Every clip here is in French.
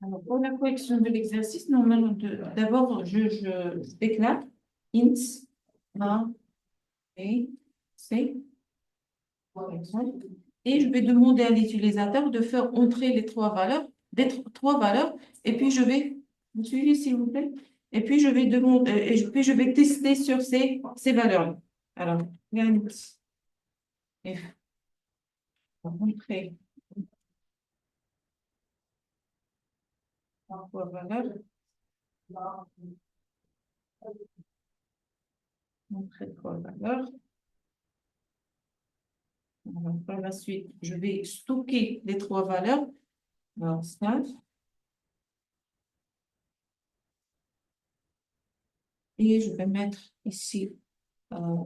Alors, pour la correction de l'exercice, normalement, d'abord, je déclare int A, B, C, par exemple, et je vais demander à l'utilisateur de faire entrer les trois valeurs, trois valeurs, et puis je vais, vous suivez s'il vous plaît, et puis je vais demander, puis je vais tester sur ces valeurs-là. Alors, int F, entrer trois valeurs, entrer trois valeurs. Alors, par la suite, je vais stocker les trois valeurs. Alors, ça. Et je vais mettre ici euh,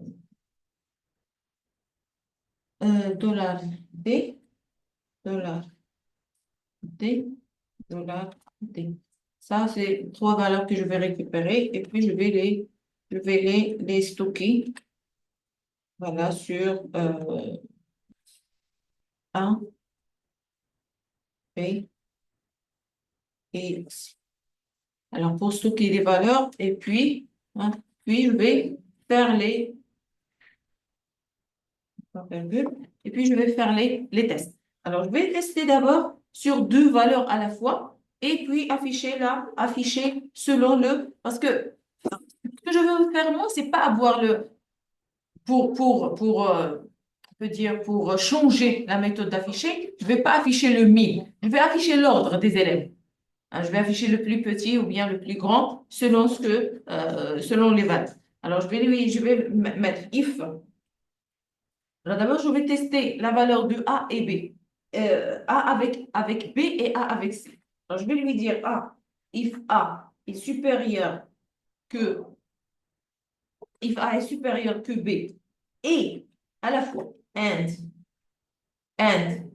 dollar $D, dollar $D, dollar $D. Ça, c'est trois valeurs que je vais récupérer et puis je vais les stocker. Voilà, sur 1, B et X. Alors, pour stocker les valeurs, et puis, hein, puis je vais faire et puis je vais faire les tests. Alors, je vais tester d'abord sur deux valeurs à la fois, et puis afficher selon parce que ce que je veux faire, moi, c'est pas avoir on peut dire, pour changer la méthode d'afficher, je vais pas afficher le mille, je vais afficher l'ordre des élèves. Hein, je vais afficher le plus petit ou bien le plus grand selon selon les valeurs. Alors, je vais mettre if. Alors, d'abord, je vais tester la valeur de A et B. A avec B et A avec C. Alors, je vais lui dire A, if A est supérieur que, if A est supérieur que B, et à la fois, and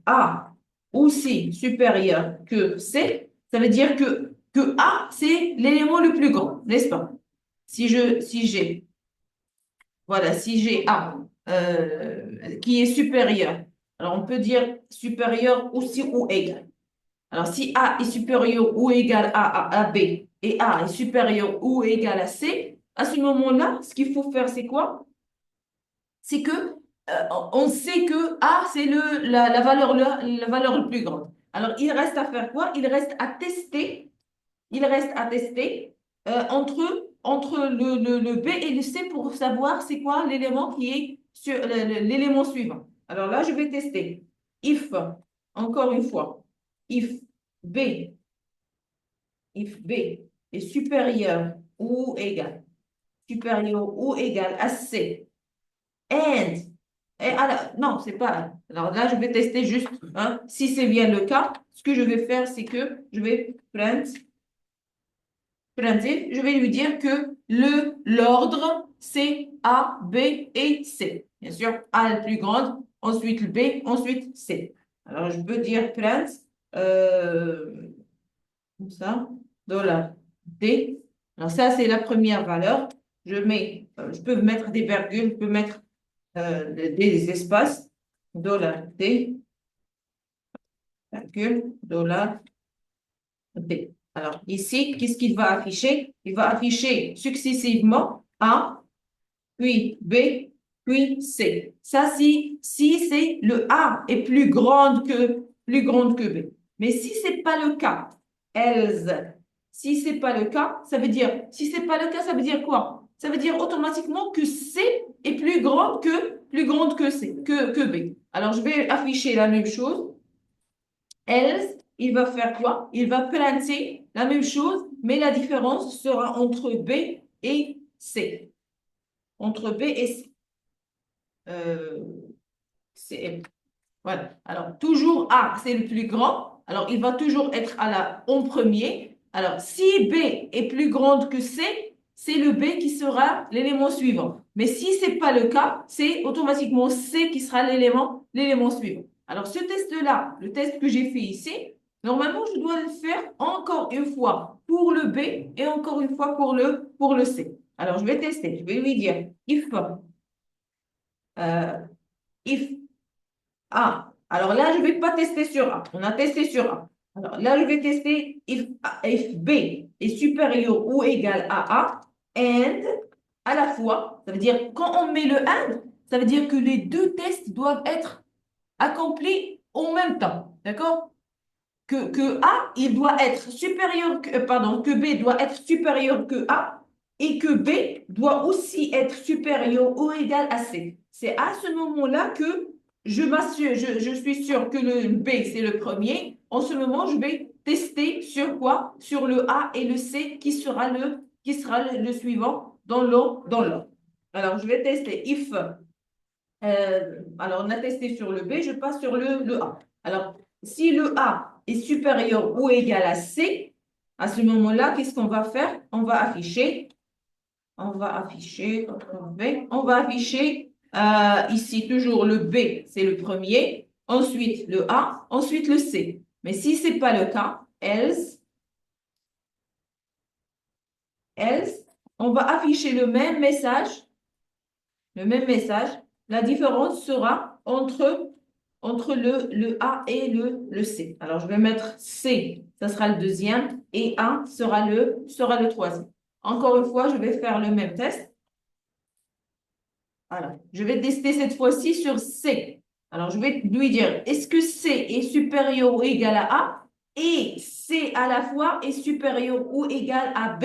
A aussi supérieur que C, ça veut dire que A, c'est l'élément le plus grand, n'est-ce pas? Voilà, si j'ai A qui est supérieur, alors on peut dire supérieur aussi ou égal. Alors si A est supérieur ou égal à B et A est supérieur ou égal à C, à ce moment-là, ce qu'il faut faire, c'est quoi? C'est que on sait que A, c'est la valeur la plus grande. Alors il reste à faire quoi? Il reste à tester entre le B et le C pour savoir c'est quoi l'élément qui est sur l'élément suivant. Alors là, je vais tester. If, encore une fois, if B, if B est supérieur ou égal à C, and, non, c'est pas. Alors là, je vais tester juste, hein, si c'est bien le cas, ce que je vais faire, c'est que je vais print je vais lui dire que l'ordre, c'est A, B et C. Bien sûr, A est le plus grande, ensuite le B, ensuite C. Alors, je peux dire print, comme ça, dollar D. Alors, ça, c'est la première valeur. Je peux mettre des virgules, je peux mettre des espaces. Dollar D, virgule, dollar D. Alors, ici, qu'est-ce qu'il va afficher? Il va afficher successivement A, puis B, puis C. Ça, si c'est le A est plus grande que B. Mais si ce n'est pas le cas, else, si ce n'est pas le cas, si c'est pas le cas, ça veut dire quoi? Ça veut dire automatiquement que C est plus grande que que B. Alors, je vais afficher la même chose. Else, il va faire quoi? Il va planter la même chose, mais la différence sera entre B et C. Entre B et C. Voilà. Alors, toujours A, c'est le plus grand. Alors, il va toujours être en premier. Alors, si B est plus grande que C, c'est le B qui sera l'élément suivant. Mais si ce n'est pas le cas, c'est automatiquement C qui sera l'élément suivant. Alors, ce test-là, le test que j'ai fait ici, normalement, je dois le faire encore une fois pour le B et encore une fois pour le C. Alors, je vais tester. Je vais lui dire if A. Alors là, je ne vais pas tester sur A. On a testé sur A. Alors là, je vais tester if B est supérieur ou égal à A, and à la fois, ça veut dire quand on met le and, ça veut dire que les deux tests doivent être accomplis en même temps. D'accord? Que A, il doit être supérieur que, pardon, que B doit être supérieur que A et que B doit aussi être supérieur ou égal à C. C'est à ce moment-là que je m'assure, je suis sûre que le B, c'est le premier. En ce moment, je vais tester sur quoi? Sur le A et le C qui sera le suivant dans l'ordre. Alors, je vais tester if. Alors, on a testé sur le B, je passe sur le A. Alors, si le A est supérieur ou égal à C, à ce moment-là, qu'est-ce qu'on va faire? On va afficher, on va afficher ici toujours le B, c'est le premier, ensuite le A, ensuite le C. Mais si ce n'est pas le cas, else, on va afficher le même message, le même message. La différence sera entre le A et le C. Alors, je vais mettre C, ça sera le deuxième, et A sera le troisième. Encore une fois, je vais faire le même test. Alors, je vais tester cette fois-ci sur C. Alors, je vais lui dire, est-ce que C est supérieur ou égal à A et C à la fois est supérieur ou égal à B?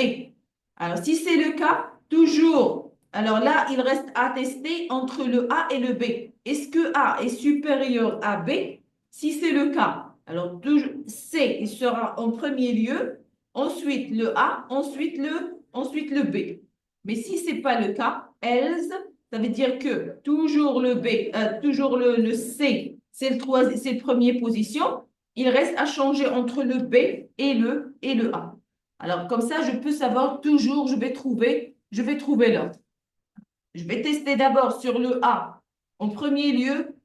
Alors, si c'est le cas, toujours. Alors là, il reste à tester entre le A et le B. Est-ce que A est supérieur à B? Si c'est le cas, alors C il sera en premier lieu, ensuite le A, ensuite le B. Mais si ce n'est pas le cas, else, ça veut dire que toujours le B, toujours le C, c'est le premier position. Il reste à changer entre le B et le A. Alors, comme ça, je peux savoir toujours, je vais trouver l'ordre. Je vais tester d'abord sur le A en premier lieu.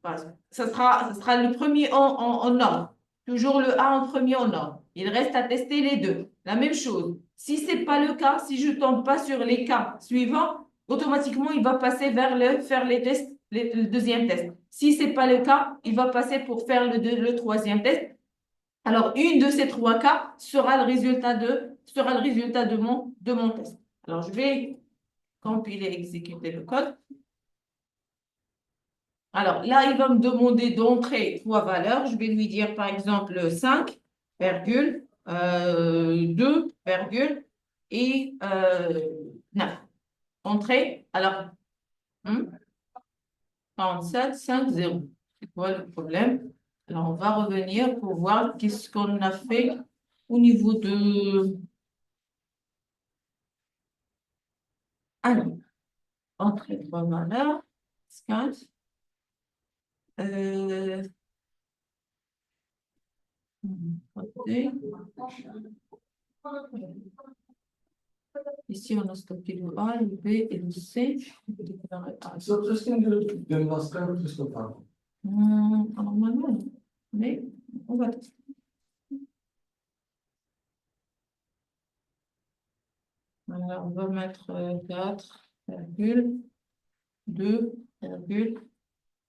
Ça sera le premier en ordre. Toujours le A en premier en ordre. Il reste à tester les deux. La même chose. Si ce n'est pas le cas, si je ne tombe pas sur les cas suivants, automatiquement, il va passer vers faire les tests, le deuxième test. Si ce n'est pas le cas, il va passer pour faire le troisième test. Alors, une de ces trois cas sera le résultat de mon test. Alors, je vais compiler, exécuter le code. Alors, là, il va me demander d'entrer trois valeurs. Je vais lui dire, par exemple, 5, virgule, 2, virgule, et 9. Entrée. Alors, 47, 5, 0. C'est quoi le problème? Alors, on va revenir pour voir qu'est-ce qu'on a fait au niveau de... Alors, entrée trois valeurs. Scan. Côté. Ici, on a stocké le A, le B et le C. So just think the last time just the power. Normalement, mais on va tester. Alors, on va mettre 4, virgule, 2, virgule,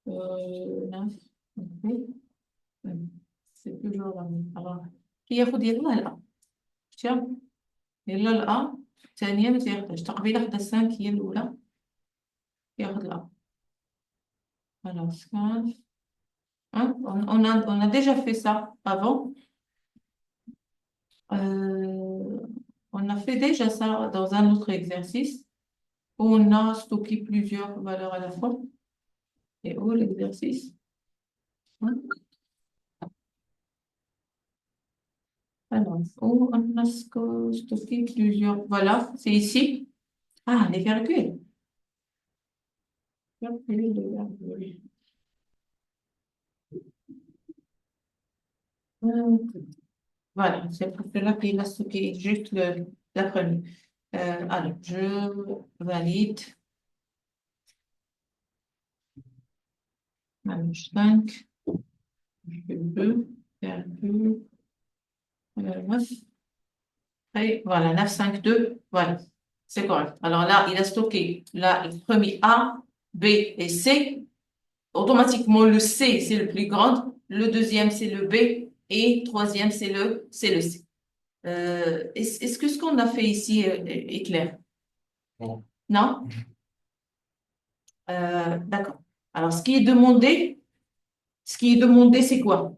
9. C'est toujours la même. Alors, كي ياخد يلا الأ. شوف يلا الأ ثانيا ما تياخدش تقبيل حتى 5 هي الأولى ياخد الأ. Alors, 5. Hein? On a déjà fait ça avant. On a fait déjà ça dans un autre exercice où on a stocké plusieurs valeurs à la fois. Et où l'exercice? Hein? Alors, où on a stocké plusieurs. Voilà, c'est ici. Ah, les virgules. Virgule, les virgules. Voilà, c'est pour cela qu'il a stocké juste la première. Alors, je valide. Alors, 5, 2, virgule, 9. Et voilà, 9, 5, 2. Voilà, c'est correct. Alors là, il a stocké le premier A, B et C. Automatiquement, le C, c'est le plus grand. Le deuxième, c'est le B. Et troisième, c'est le C. Est-ce que ce qu'on a fait ici est clair? Non. Non? D'accord. Alors, ce qui est demandé, c'est quoi?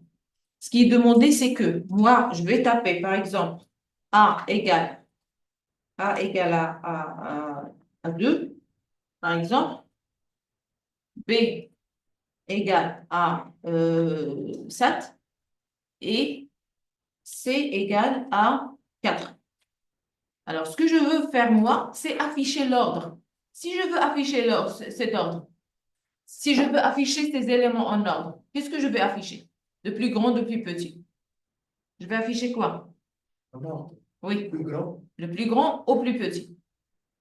Ce qui est demandé, c'est que moi, je vais taper, par exemple, A égale à 2, par exemple, B égale à 7 et C égale à 4. Alors, ce que je veux faire, moi, c'est afficher l'ordre. Si je veux afficher cet ordre, si je veux afficher ces éléments en ordre, qu'est-ce que je vais afficher? De plus grand, de plus petit. Je vais afficher quoi? Non. Oui, Plus grand, le plus grand au plus petit.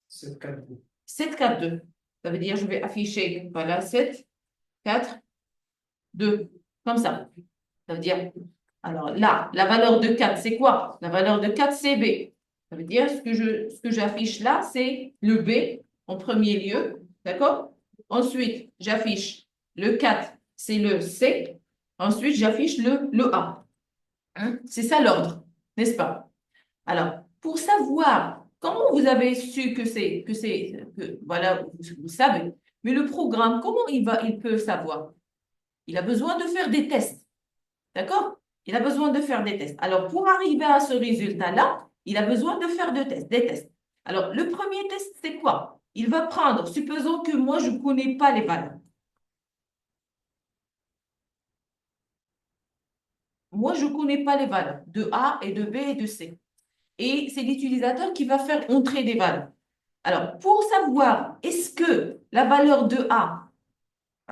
c'est 4. 7, 4, 2. Ça veut dire je vais afficher, voilà, 7, 4, 2. Comme ça. Ça veut dire, alors là, la valeur de 4, c'est quoi? La valeur de 4, c'est B. Ça veut dire, ce que j'affiche là, c'est le B en premier lieu. D'accord? Ensuite, j'affiche le 4, c'est le C. Ensuite, j'affiche le A. Hein? C'est ça l'ordre, n'est-ce pas? Alors, pour savoir comment vous avez su voilà, vous savez, mais le programme, comment il peut savoir? Il a besoin de faire des tests, d'accord? Il a besoin de faire des tests. Alors, pour arriver à ce résultat-là, il a besoin de faire des tests. Alors, le premier test, c'est quoi? Il va prendre, supposons que moi, je ne connais pas les valeurs. Moi, je ne connais pas les valeurs de A et de B et de C. Et c'est l'utilisateur qui va faire entrer des valeurs. Alors, pour savoir, est-ce que la valeur de A,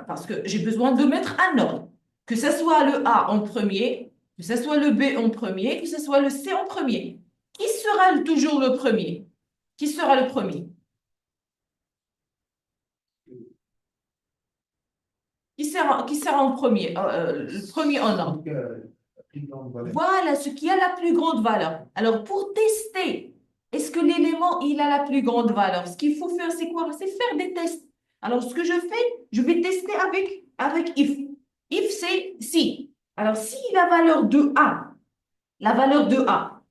parce que j'ai besoin de mettre un ordre, que ce soit le A en premier, que ce soit le B en premier, que ce soit le C en premier, qui sera toujours le premier? Qui sera le premier? Qui sera en premier, le premier en ordre? La plus grande valeur. Voilà ce qui a la plus grande valeur. Alors, pour tester, est-ce que l'élément, il a la plus grande valeur? Ce qu'il faut faire, c'est quoi? C'est faire des tests. Alors, ce que je fais, je vais tester avec if. If, c'est si. Alors, si la valeur de A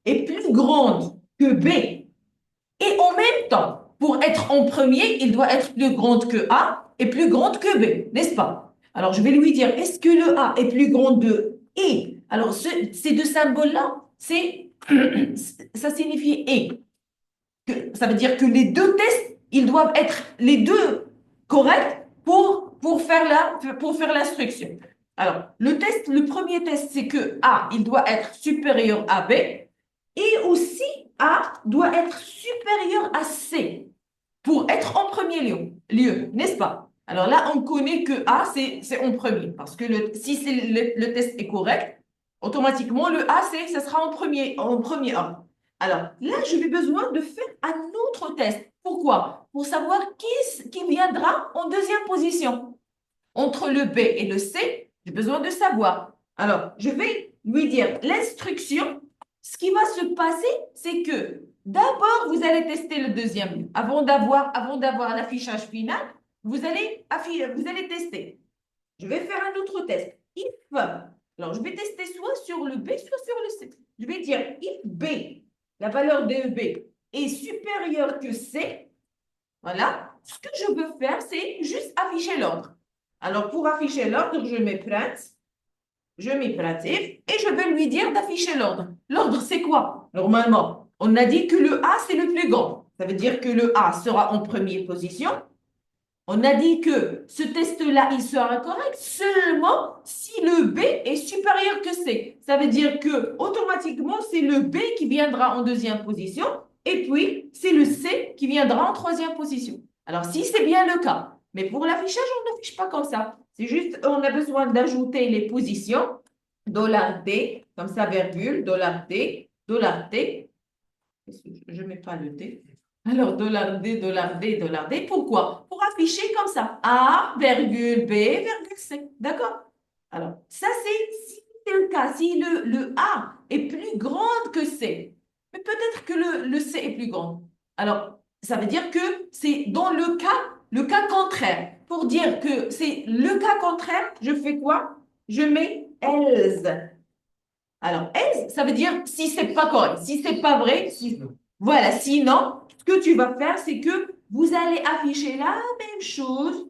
est plus grande que B, et en même temps, pour être en premier, il doit être plus grande que A et plus grande que B, n'est-ce pas? Alors, je vais lui dire, est-ce que le A est plus grand de et? Alors, ces deux symboles-là, ça signifie et. Ça veut dire que les deux tests, ils doivent être les deux corrects pour faire l'instruction. Alors, le premier test, c'est que A, il doit être supérieur à B et aussi A doit être supérieur à C pour être en premier lieu, n'est-ce pas? Alors là, on connaît que A, c'est en premier parce que si le test est correct, automatiquement, le A, ça sera en premier ordre. Alors là, je vais besoin de faire un autre test. Pourquoi? Pour savoir qui viendra en deuxième position. Entre le B et le C, j'ai besoin de savoir. Alors, je vais lui dire l'instruction. Ce qui va se passer, c'est que d'abord, vous allez tester le deuxième lieu. Avant d'avoir l'affichage final, vous allez tester. Je vais faire un autre test. If, alors je vais tester soit sur le B, soit sur le C. Je vais dire if B, la valeur de B est supérieure que C, voilà, ce que je veux faire, c'est juste afficher l'ordre. Alors, pour afficher l'ordre, je mets print, je mets printf et je vais lui dire d'afficher l'ordre. L'ordre, c'est quoi? Normalement, on a dit que le A, c'est le plus grand. Ça veut dire que le A sera en première position. On a dit que ce test-là, il sera correct seulement si le B est supérieur que C. Ça veut dire que automatiquement, c'est le B qui viendra en deuxième position et puis c'est le C qui viendra en troisième position. Alors, si c'est bien le cas, mais pour l'affichage, on n'affiche pas comme ça. C'est juste, on a besoin d'ajouter les positions, $D, comme ça, virgule, $T, $T. Je ne mets pas le T. Alors, $D, $D. Pourquoi? Pour afficher comme ça. A, virgule, B, virgule, C. D'accord? Alors, ça, si c'est le cas, si le A est plus grand que C, mais peut-être que le C est plus grand. Alors, ça veut dire que c'est dans le cas contraire. Pour dire que c'est le cas contraire, je fais quoi? Je mets else. Alors, else, ça veut dire si c'est pas correct, si c'est pas vrai, voilà, sinon, ce que tu vas faire, c'est que vous allez afficher la même chose,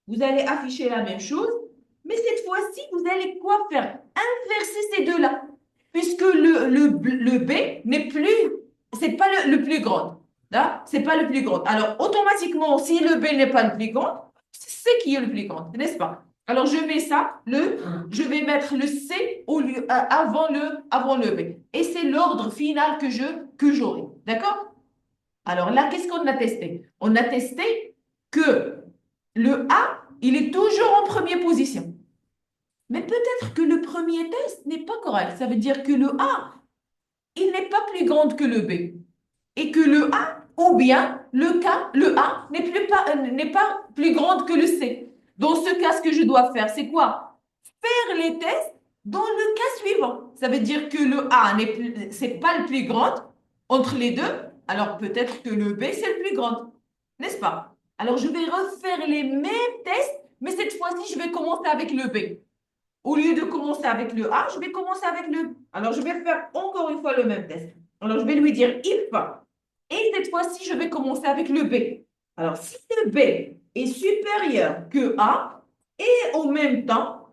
vous allez afficher la même chose, mais cette fois-ci, vous allez quoi faire? Inverser ces deux-là, puisque le B n'est plus, c'est pas le plus grand, là, c'est pas le plus grand. Alors, automatiquement, si le B n'est pas le plus grand, c'est qui est le plus grand, n'est-ce pas? Alors, je mets ça, je vais mettre le C avant le B. Et c'est l'ordre final que j'aurai. D'accord? Alors là, qu'est-ce qu'on a testé? On a testé que le A, il est toujours en première position. Mais peut-être que le premier test n'est pas correct. Ça veut dire que le A, il n'est pas plus grand que le B. Et que le A, ou bien le A n'est pas plus grand que le C. Dans ce cas, ce que je dois faire, c'est quoi? Faire les tests dans le cas suivant. Ça veut dire que le A c'est pas le plus grand entre les deux, alors peut-être que le B, c'est le plus grand, n'est-ce pas? Alors je vais refaire les mêmes tests, mais cette fois-ci, je vais commencer avec le B. Au lieu de commencer avec le A, je vais commencer avec le B. Alors je vais faire encore une fois le même test. Alors je vais lui dire if. Et cette fois-ci, je vais commencer avec le B. Alors si le B est supérieur que A, et en même temps,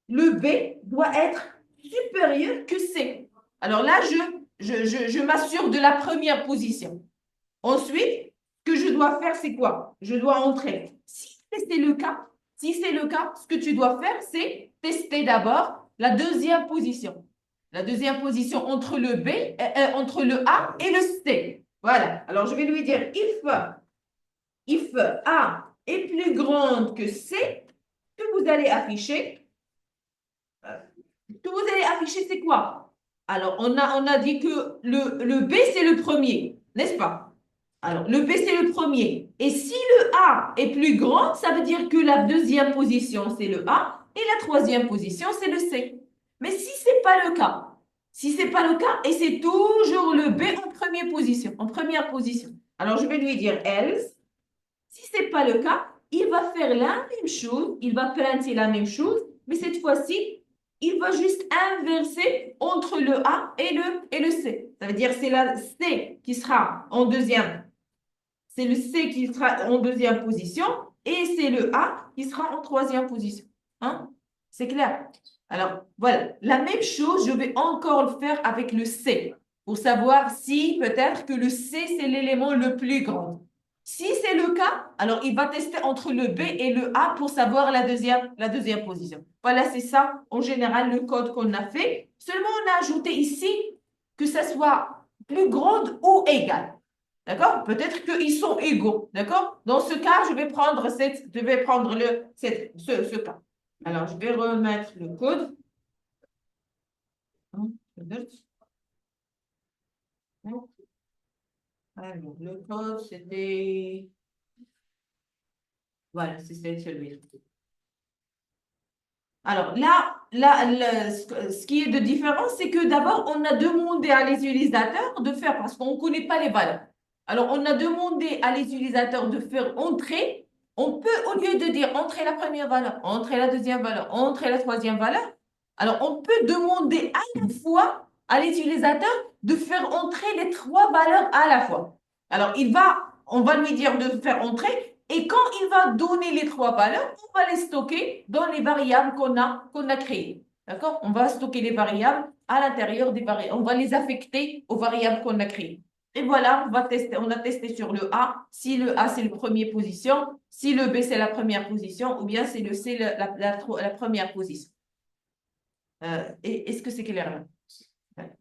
le B doit être supérieur que C. Alors là, je m'assure de la première position. Ensuite, ce que je dois faire, c'est quoi? Je dois entrer. Si c'est le cas, ce que tu dois faire, c'est tester d'abord la deuxième position. La deuxième position entre le B, entre le A et le C. Voilà. Alors, je vais lui dire if A est plus grande que C, que vous allez afficher. Ce que vous allez afficher, c'est quoi? Alors, on a dit que le B, c'est le premier, n'est-ce pas? Alors, le B, c'est le premier. Et si le A est plus grand, ça veut dire que la deuxième position, c'est le A et la troisième position, c'est le C. Mais si ce n'est pas le cas, si ce n'est pas le cas, et c'est toujours le B en première position. Alors, je vais lui dire else. Si ce n'est pas le cas, il va faire la même chose, il va planter la même chose, mais cette fois-ci, il va juste inverser entre le A et le C. Ça veut dire que c'est la C qui sera en deuxième. C'est le C qui sera en deuxième position et c'est le A qui sera en troisième position. Hein? C'est clair? Alors, voilà. La même chose, je vais encore le faire avec le C pour savoir si peut-être que le C, c'est l'élément le plus grand. Si c'est le cas, alors il va tester entre le B et le A pour savoir la deuxième position. Voilà, c'est ça, en général, le code qu'on a fait. Seulement, on a ajouté ici que ça soit plus grande ou égale. D'accord? Peut-être qu'ils sont égaux. D'accord? Dans ce cas, je vais prendre ce cas. Alors, je vais remettre le code. Alors, le code, c'était... Voilà, c'était celui-là. Alors ce qui est de différent, c'est que d'abord, on a demandé à l'utilisateur de faire, parce qu'on ne connaît pas les valeurs. Alors, on a demandé à l'utilisateur de faire entrer. On peut, au lieu de dire entrer la première valeur, entrer la deuxième valeur, entrer la troisième valeur, alors on peut demander à la fois à l'utilisateur de faire entrer les trois valeurs à la fois. Alors, on va lui dire de faire entrer et quand il va donner les trois valeurs, on va les stocker dans les variables qu'on a créées. D'accord? On va stocker les variables à l'intérieur des variables. On va les affecter aux variables qu'on a créées. Et voilà, on a testé sur le A, si le A c'est la première position, si le B c'est la première position, ou bien c'est le C la première position. Est-ce que c'est clair là? Ouais.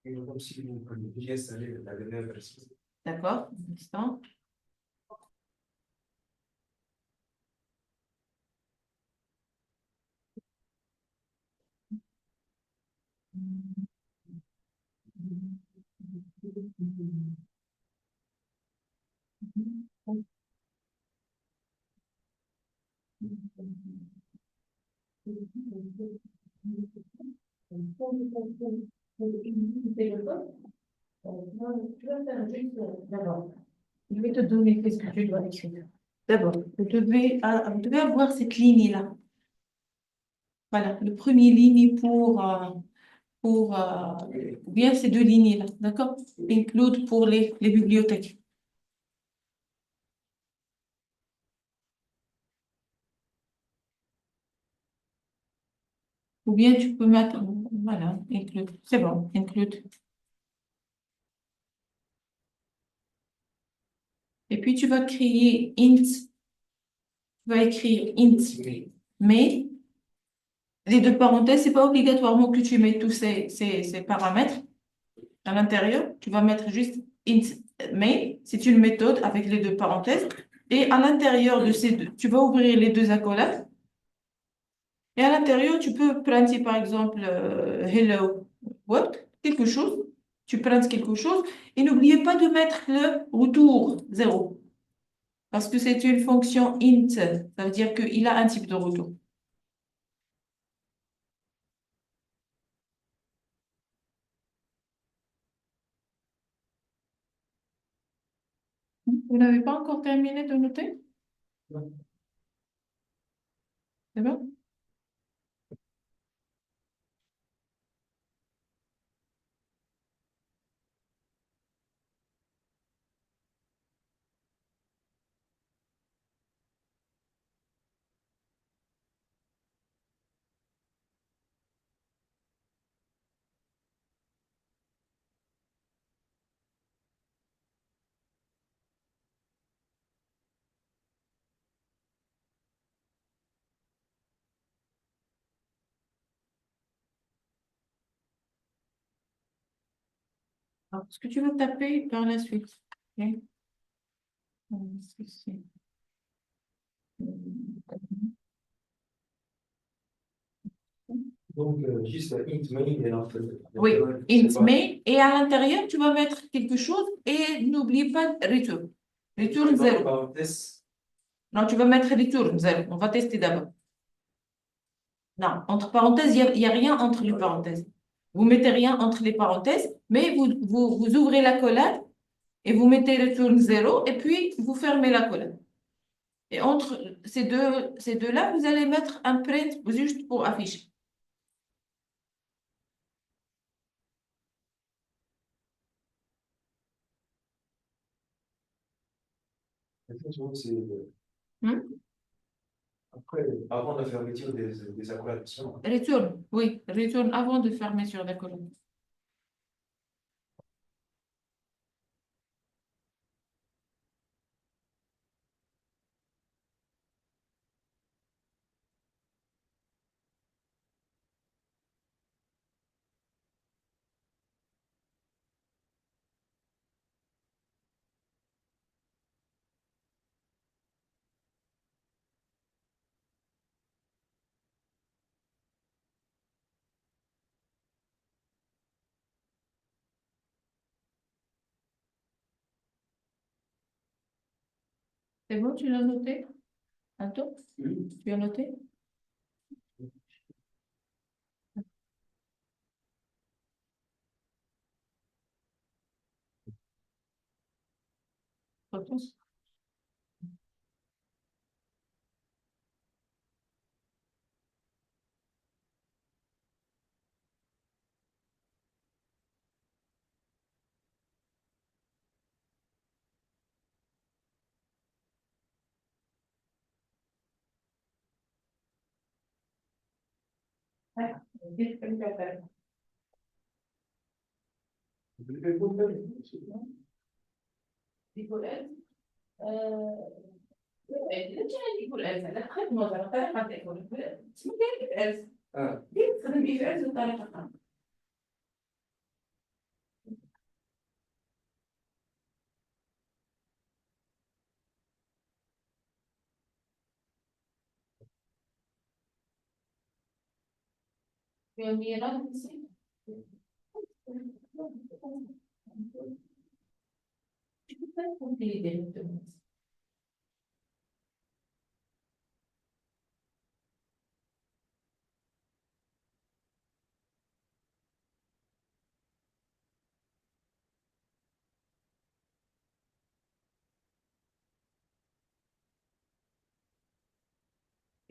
Comme si vous pouviez installer la dernière version. D'accord? Un instant. Je vais te donner qu'est-ce que tu dois écrire. D'abord, vous devez avoir cette ligne-là. Voilà, le premier ligne ou bien ces deux lignes-là, d'accord? Include pour les bibliothèques. Ou bien tu peux mettre, voilà, include. C'est bon, include. Et puis tu vas créer tu vas écrire int, mais les deux parenthèses, c'est pas obligatoirement que tu mets tous ces paramètres à l'intérieur. Tu vas mettre juste int main. C'est une méthode avec les deux parenthèses. Et à l'intérieur de ces deux, tu vas ouvrir les deux accolades. Et à l'intérieur, tu peux printer par exemple hello world, quelque chose. Tu printes quelque chose. Et n'oubliez pas de mettre le retour 0. Parce que c'est une fonction int. Ça veut dire qu'il a un type de retour. Vous n'avez pas encore terminé de noter? C'est bon? Alors, ce que tu vas taper par la suite. Ok. Ceci. Donc, juste int main et l'entrée. Oui, int main. Et à l'intérieur, tu vas mettre quelque chose et n'oublie pas return. Return 0. Parenthèse. Non, tu vas mettre return 0. On va tester d'abord. Non, entre parenthèses, il y a rien entre les parenthèses. Vous mettez rien entre les parenthèses, mais vous ouvrez la collade et vous mettez return 0 et puis vous fermez la collade. Et entre ces deux-là, vous allez mettre un print juste pour afficher. Effectivement, c'est Hmm? après, avant de faire retirer des accolades. Return, oui, return avant de fermer sur la colonne. C'est bon, tu l'as noté? Attends, tu as noté? Attends. Nicolette, ليش يعني يقول ألف؟ أنا أخذت نظرة طريقة تقول اسمه كيف ألف؟ كيف تستخدم إيه في ألف بطريقة خاطئة؟ يوميا نسيت.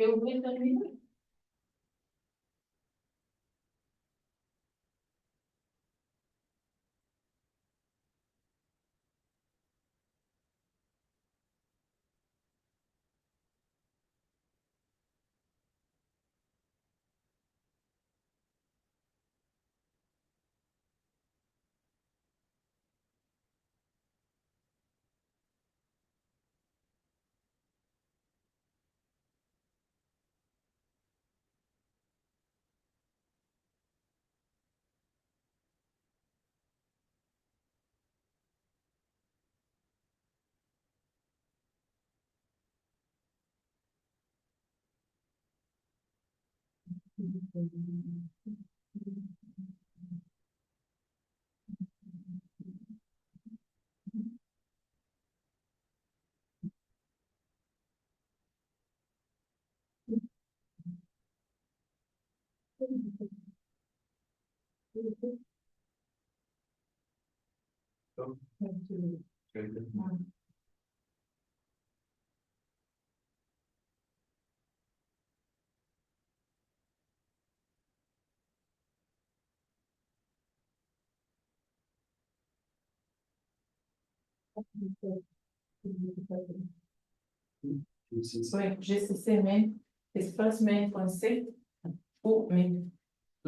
Et ouvrir le terminal. Oui, GCC main, espace main français ou main.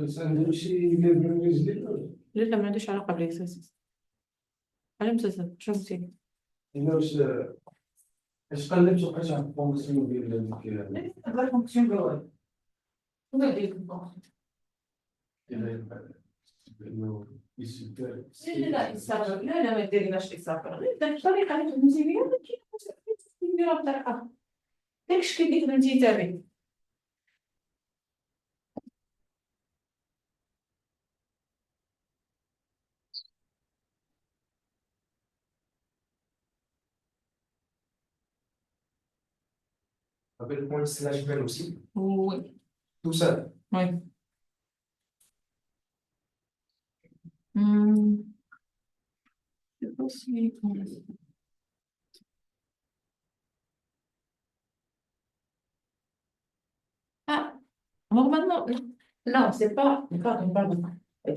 Sen de bir şey birbirine izliyor. لا ما عنديش علاقة بالإكسسوارز. على مسلسل شو بصير؟ Yine işte eşkalle çok kaçan fonksiyon belirledik yani. La fonction globale. Vous avez compris. لا يستغرب لا ما يديرناش يستغرب غير الطريقة اللي خدمتي بها ما كاينش نديرها بطريقة داك الشكل اللي خدمتي انت به. Avec le point slash belle aussi. Oui. Tout ça. Oui. Hmm. Je sais pas si... Ah, normalement, non, c'est pas, pardon.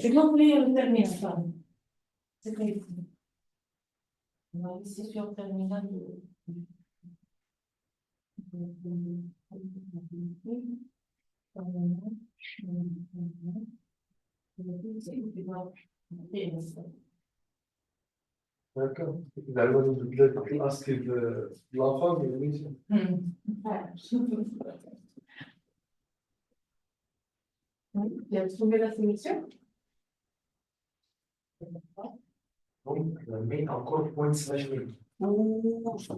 Tu dois ouvrir le terminal, pardon. C'est pas ici. On va ici sur le terminal. D'accord. La loi de classe qui est de l'enfant, oui. Tu as trouvé la solution? Donc, mais encore point slash belle. Je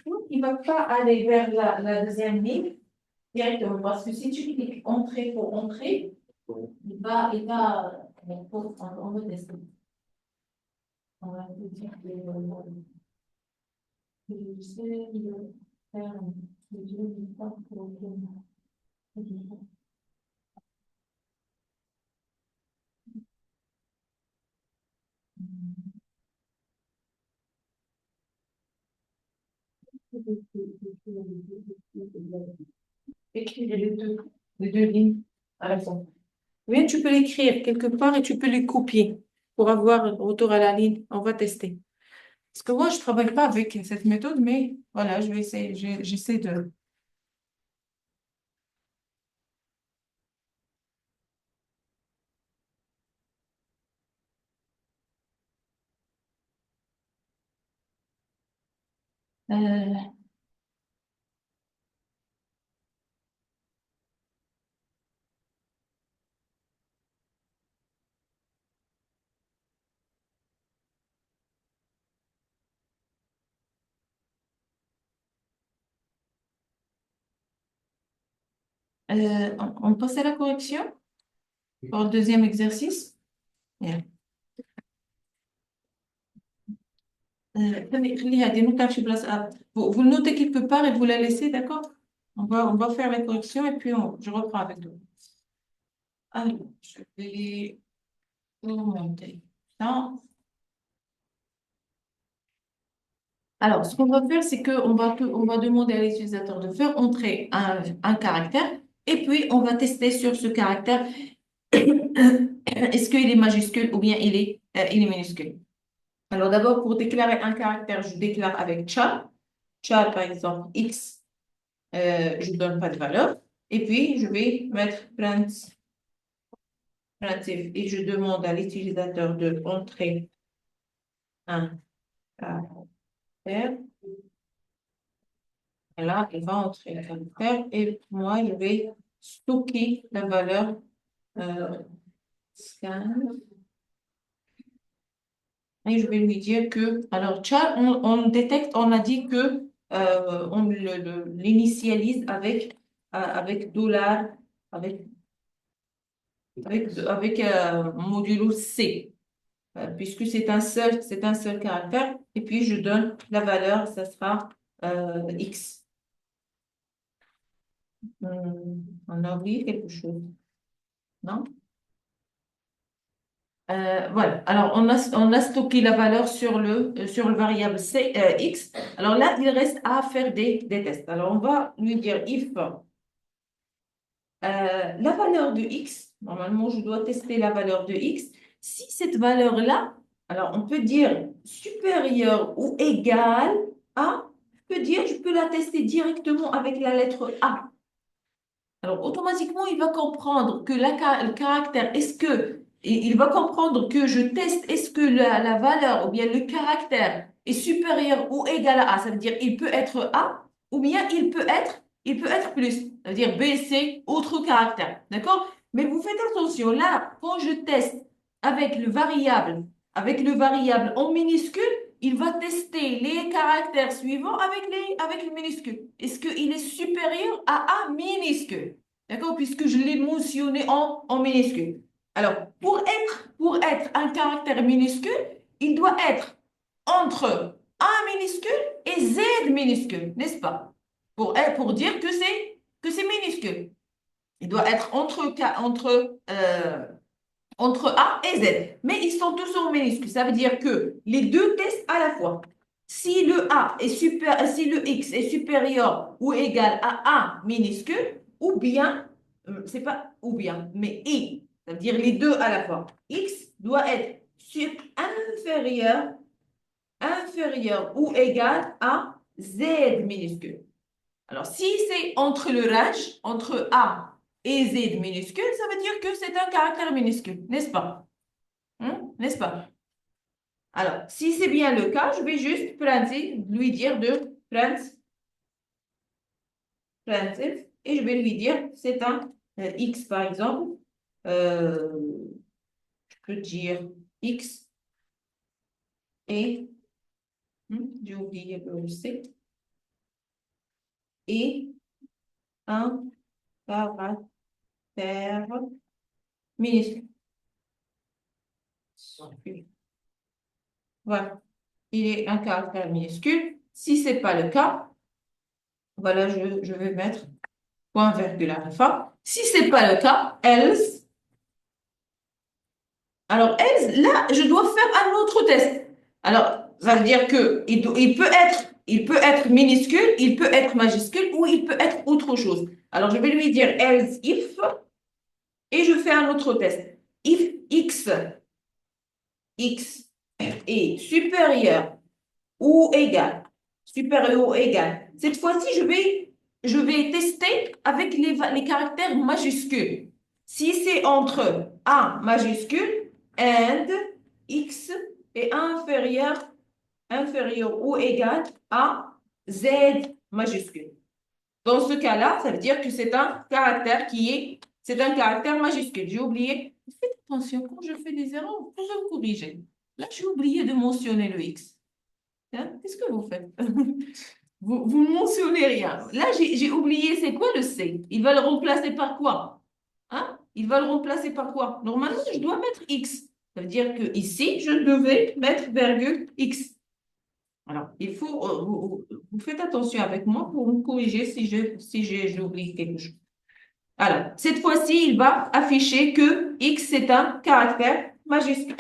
crois qu'il ne va pas aller vers la deuxième ligne directement parce que si tu cliques entrée pour entrer, on va tester. On va te dire que je sais, il va faire le jeu du temps pour écrire les deux lignes à la fois. Bien, tu peux l'écrire quelque part et tu peux les copier pour avoir retour à la ligne. On va tester. Parce que moi, je ne travaille pas avec cette méthode, mais voilà, je vais essayer. J'essaie de. Euh, on passe à la correction pour le deuxième exercice. Bien. خليها دي نوتة في place A. Vous le notez quelque part et vous la laissez, d'accord? On va faire la correction et puis je reprends avec vous. Alors, je vais remonter ça. Alors, ce qu'on va faire, c'est on va demander à l'utilisateur de faire entrer un caractère et puis on va tester sur ce caractère est-ce qu'il est majuscule ou bien il est minuscule. Alors, d'abord, pour déclarer un caractère, je déclare avec char. Char, par exemple, x, je ne donne pas de valeur. Et puis, je vais mettre printf et je demande à l'utilisateur de entrer un caractère. Et là, il va entrer le caractère et moi, je vais stocker la valeur scan. Et je vais lui dire que, alors, chat, on détecte, on a dit que on l'initialise avec dollar, avec, avec modulo C, puisque c'est un seul caractère. Et puis, je donne la valeur, ça sera X. On a oublié quelque chose, non? Voilà. Alors, on a stocké la valeur sur le variable x. Alors là, il reste à faire des tests. Alors, on va lui dire if la valeur de x, normalement, je dois tester la valeur de x. Si cette valeur-là, alors on peut dire supérieure ou égale à, je peux la tester directement avec la lettre A. Alors, automatiquement, il va comprendre que le caractère, il va comprendre que je teste, est-ce que la valeur ou bien le caractère est supérieur ou égal à A? Ça veut dire il peut être A ou bien il peut être plus. Ça veut dire B, C, autre caractère. D'accord? Mais vous faites attention, là, quand je teste avec le variable en minuscule, il va tester les caractères suivants avec les minuscules. Est-ce qu'il est supérieur à A minuscule? D'accord? Puisque je l'ai mentionné en minuscule. Alors, pour être un caractère minuscule, il doit être entre A minuscule et Z minuscule, n'est-ce pas? Pour dire que c'est minuscule. Il doit être entre A et Z. Mais ils sont tous en minuscule. Ça veut dire que les deux tests à la fois. Si si le X est supérieur ou égal à A minuscule, ou bien, c'est pas ou bien, mais et. Ça veut dire les deux à la fois. X doit être inférieur, inférieur ou égal à Z minuscule. Alors, si c'est entre le range, entre A et Z minuscule, ça veut dire que c'est un caractère minuscule, n'est-ce pas? N'est-ce pas? Alors, si c'est bien le cas, je vais juste lui dire de printf et je vais lui dire c'est un x par exemple. Je peux dire x et j'ai oublié le c et un caractère minuscule. Voilà, il est un caractère minuscule. Si ce n'est pas le cas, voilà, je vais mettre point virgule à la fin. Si ce n'est pas le cas, else. Alors, else, là, je dois faire un autre test. Alors, ça veut dire que il peut être minuscule, il peut être majuscule ou il peut être autre chose. Alors, je vais lui dire else if et je fais un autre test. If x est supérieur ou égal. Cette fois-ci, je vais tester avec les caractères majuscules. Si c'est entre A majuscule and X est inférieur ou égal à Z majuscule. Dans ce cas-là, ça veut dire que c'est un caractère majuscule. J'ai oublié. Faites attention, quand je fais des erreurs, vous pouvez me corriger. Là, j'ai oublié de mentionner le X. Hein? Qu'est-ce que vous faites? Vous ne mentionnez rien. Là, j'ai oublié, c'est quoi le C? Il va le remplacer par quoi? Hein? Il va le remplacer par quoi? Normalement, je dois mettre X. Ça veut dire que ici, je devais mettre virgule X. Alors, vous faites attention avec moi pour me corriger si j'ai oublié quelque chose. Alors, cette fois-ci, il va afficher que X, c'est un caractère majuscule.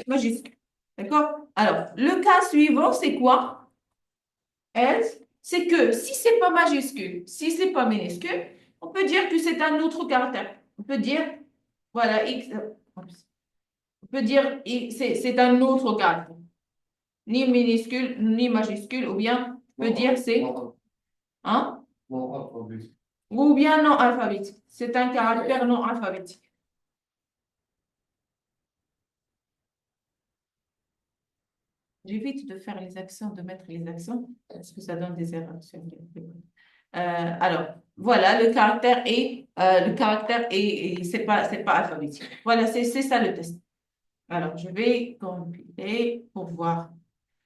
Majuscule. D'accord? Alors, le cas suivant, c'est quoi? Else, c'est que si c'est pas majuscule, si c'est pas minuscule, on peut dire que c'est un autre caractère. On peut dire, voilà, X, oups. On peut dire c'est un autre caractère. Ni minuscule, ni majuscule, ou bien on peut dire c'est hein? Non, alphabétique. Ou bien non alphabétique. C'est un caractère non alphabétique. J'évite de faire les accents, de mettre les accents, parce que ça donne des erreurs sur le calcul. Alors, voilà, le caractère est c'est pas alphabétique. Voilà, c'est ça le test. Alors, je vais compiler pour voir.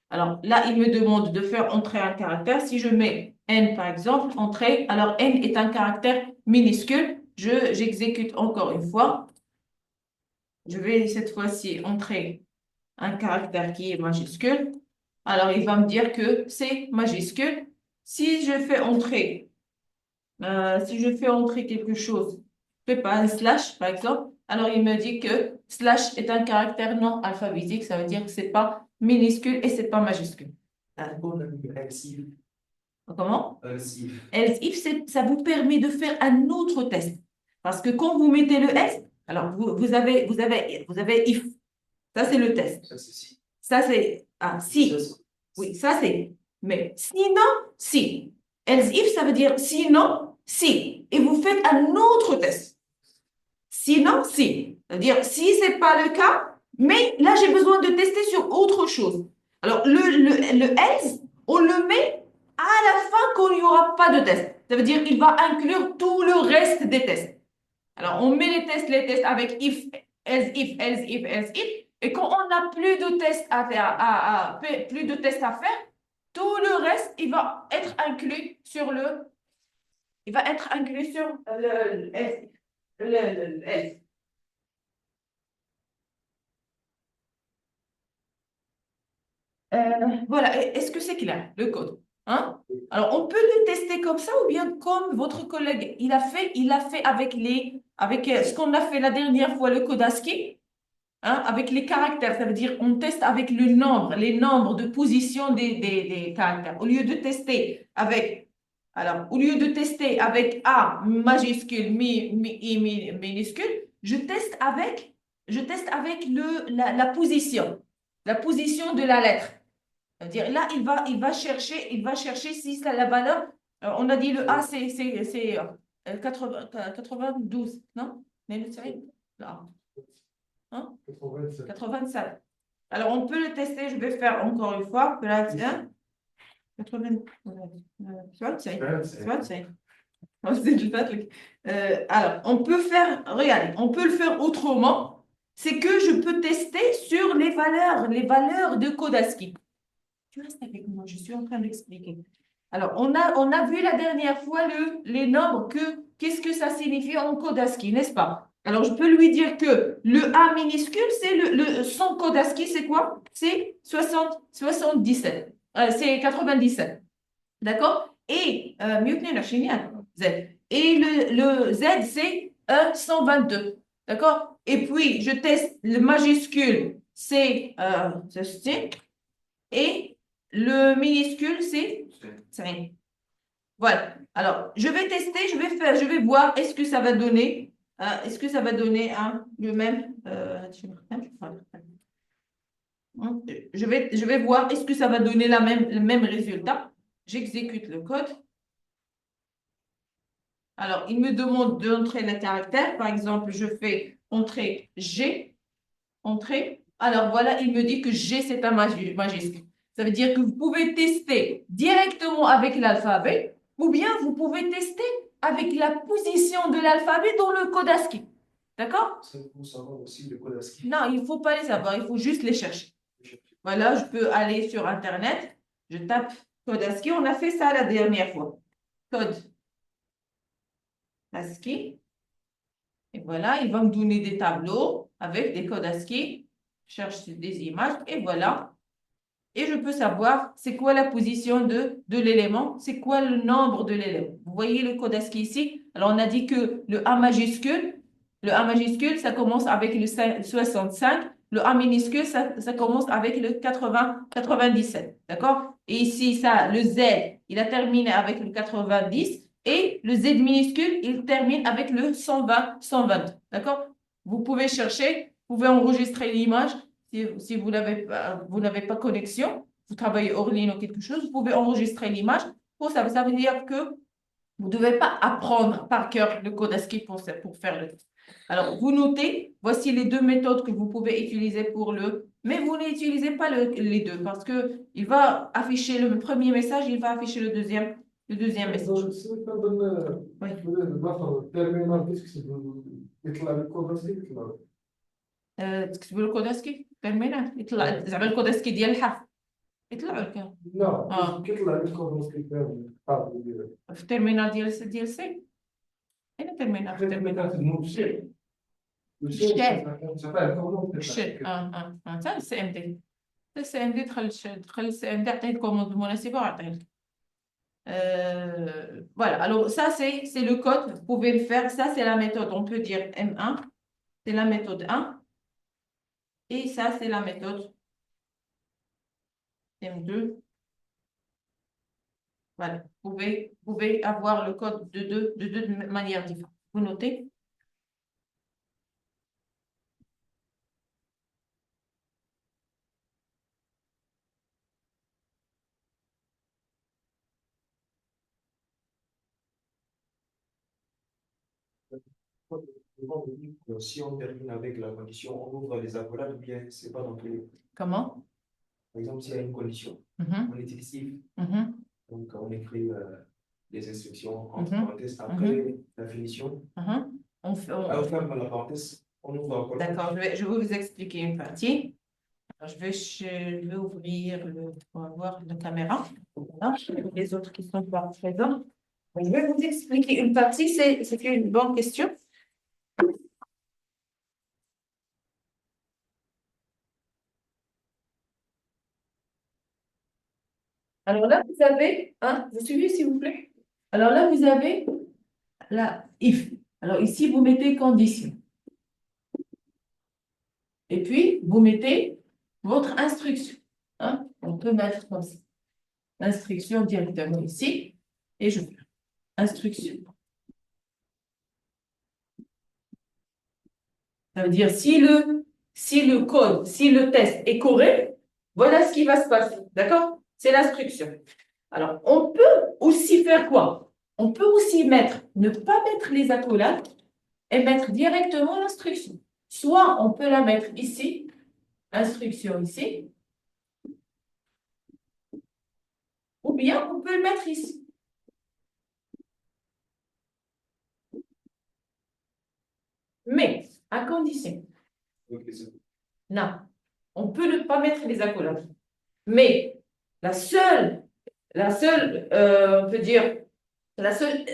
Alors, là, il me demande de faire entrer un caractère. Si je mets N, par exemple, entrer, alors N est un caractère minuscule. J'exécute encore une fois. Je vais cette fois-ci entrer un caractère qui est majuscule. Alors, il va me dire que c'est majuscule. Si je fais entrer, si je fais entrer quelque chose, je fais pas un slash, par exemple, alors il me dit que slash est un caractère non alphabétique. Ça veut dire que c'est pas minuscule et c'est pas majuscule. Comment? Else if, ça vous permet de faire un autre test. Parce que quand vous mettez le else, alors vous avez if. Ça, c'est le test. Ça, c'est si. Oui, ça, c'est. Mais sinon, si. Else if, ça veut dire sinon, si. Et vous faites un autre test. Sinon, si. C'est-à-dire, si ce n'est pas le cas, mais là, j'ai besoin de tester sur autre chose. Alors, le else, on le met à la fin quand il n'y aura pas de test. Ça veut dire qu'il va inclure tout le reste des tests. Alors, on met les tests avec if, else if, else if, else if. Et quand on n'a plus de tests à faire, plus de tests à faire, tout le reste, il va être inclus sur le else. Le else. Voilà, est-ce que c'est clair, le code? Hein? Alors, on peut le tester comme ça ou bien comme votre collègue, il a fait avec ce qu'on a fait la dernière fois, le code ASCII, hein, avec les caractères. Ça veut dire on teste avec les nombres de position des caractères. Au lieu de tester avec A majuscule, I minuscule, je teste avec la position de la lettre. C'est-à-dire, là, il va chercher si ça, la valeur. On a dit le A, c'est 92, non? Mais le série, là. Hein? 87. Alors, on peut le tester. Je vais faire encore une fois. Là, tiens. 80. 25. 25. C'est du fait. Alors, on peut faire, regardez, on peut le faire autrement. C'est que je peux tester sur les valeurs de code ASCII. Tu restes avec moi, je suis en train d'expliquer. Alors, on a vu la dernière fois les nombres, qu'est-ce que ça signifie en code ASCII, n'est-ce pas? Alors, je peux lui dire que le A minuscule, c'est son code ASCII, c'est quoi? C'est 77. C'est 97. D'accord? Et, mieux que la Chine, Z. Et le Z, c'est 122. D'accord? Et puis, je teste le majuscule, c'est ceci. Et le minuscule, c'est 5. Voilà. Alors, je vais tester, je vais voir est-ce que ça va donner, le même. Je vais voir est-ce que ça va donner le même résultat. J'exécute le code. Alors, il me demande d'entrer le caractère. Par exemple, je fais entrer G. Entrée. Alors voilà, il me dit que G, c'est un majuscule. Ça veut dire que vous pouvez tester directement avec l'alphabet ou bien vous pouvez tester avec la position de l'alphabet dans le code ASCII. D'accord? C'est pour savoir aussi le code ASCII. Non, il ne faut pas les savoir, il faut juste les chercher. Voilà, je peux aller sur Internet, je tape code ASCII. On a fait ça la dernière fois. Code ASCII. Et voilà, il va me donner des tableaux avec des codes ASCII. Je cherche des images et voilà. Et je peux savoir c'est quoi la position de l'élément, c'est quoi le nombre de l'élément. Vous voyez le code ASCII ici? Alors, on a dit que le A majuscule, ça commence avec le 65 le A minuscule, ça commence avec le 80, 97. D'accord? Et ici, ça, le Z, il a terminé avec le 90. Et le Z minuscule, il termine avec le 120, 120. D'accord? Vous pouvez chercher, vous pouvez enregistrer l'image. Si vous n'avez pas connexion, vous travaillez hors ligne ou quelque chose, vous pouvez enregistrer l'image. Pour ça, ça veut dire que vous ne devez pas apprendre par cœur le code ASCII pour faire le test. Alors, vous notez, voici les deux méthodes que vous pouvez utiliser pour le... Mais vous n'utilisez pas les deux parce que il va afficher le premier message, il va afficher le deuxième message. Oui. التيرمينال كيكتب يطلع لك كود راسك يطلع تكتبوا له كود ASCII ترمينال يطلع زعما الكود ASCII ديال الحرف يطلع لك لا كيطلع لك كود راسك كامل في الترمينال ديال سي. اين الترمينال في الترمينال حتى السي ام دي. السي ام دي دخل السي ام دي عطيه الكوموند المناسبه وعطيه لك. Voilà, alors ça c'est le code, vous pouvez le faire, ça c'est la méthode, on peut dire M1, c'est la méthode 1, et ça c'est la méthode M2. Voilà, vous pouvez avoir le code de deux manières différentes. Vous notez? Si on termine avec la condition, on ouvre les accolades ou bien c'est pas dans tous les... Comment? Par exemple, s'il y a une condition, Mhm, on utilise if, mhm, donc on écrit les instructions entre Mhm. parenthèses. Après la finition, mhm. On on ferme la parenthèse, on ouvre l'accolade. D'accord, je vais vous expliquer une partie. Alors, je vais ouvrir pour avoir la caméra. Voilà, les autres qui sont pas présents. Je vais vous expliquer une partie, c'est une bonne question. Alors là, vous avez, vous suivez s'il vous plaît? Alors là, vous avez la if. Alors ici, vous mettez condition. Et puis, vous mettez votre instruction. On peut mettre comme ça. L'instruction directement ici. Et je fais instruction. Ça veut dire si le code, si le test est correct, voilà ce qui va se passer. D'accord? C'est l'instruction. Alors, on peut aussi faire quoi? On peut aussi ne pas mettre les accolades et mettre directement l'instruction. Soit on peut la mettre ici, instruction ici, ou bien on peut le mettre ici. Mais, à condition. Non, on peut ne pas mettre les accolades. Mais la seule, on peut dire, la seule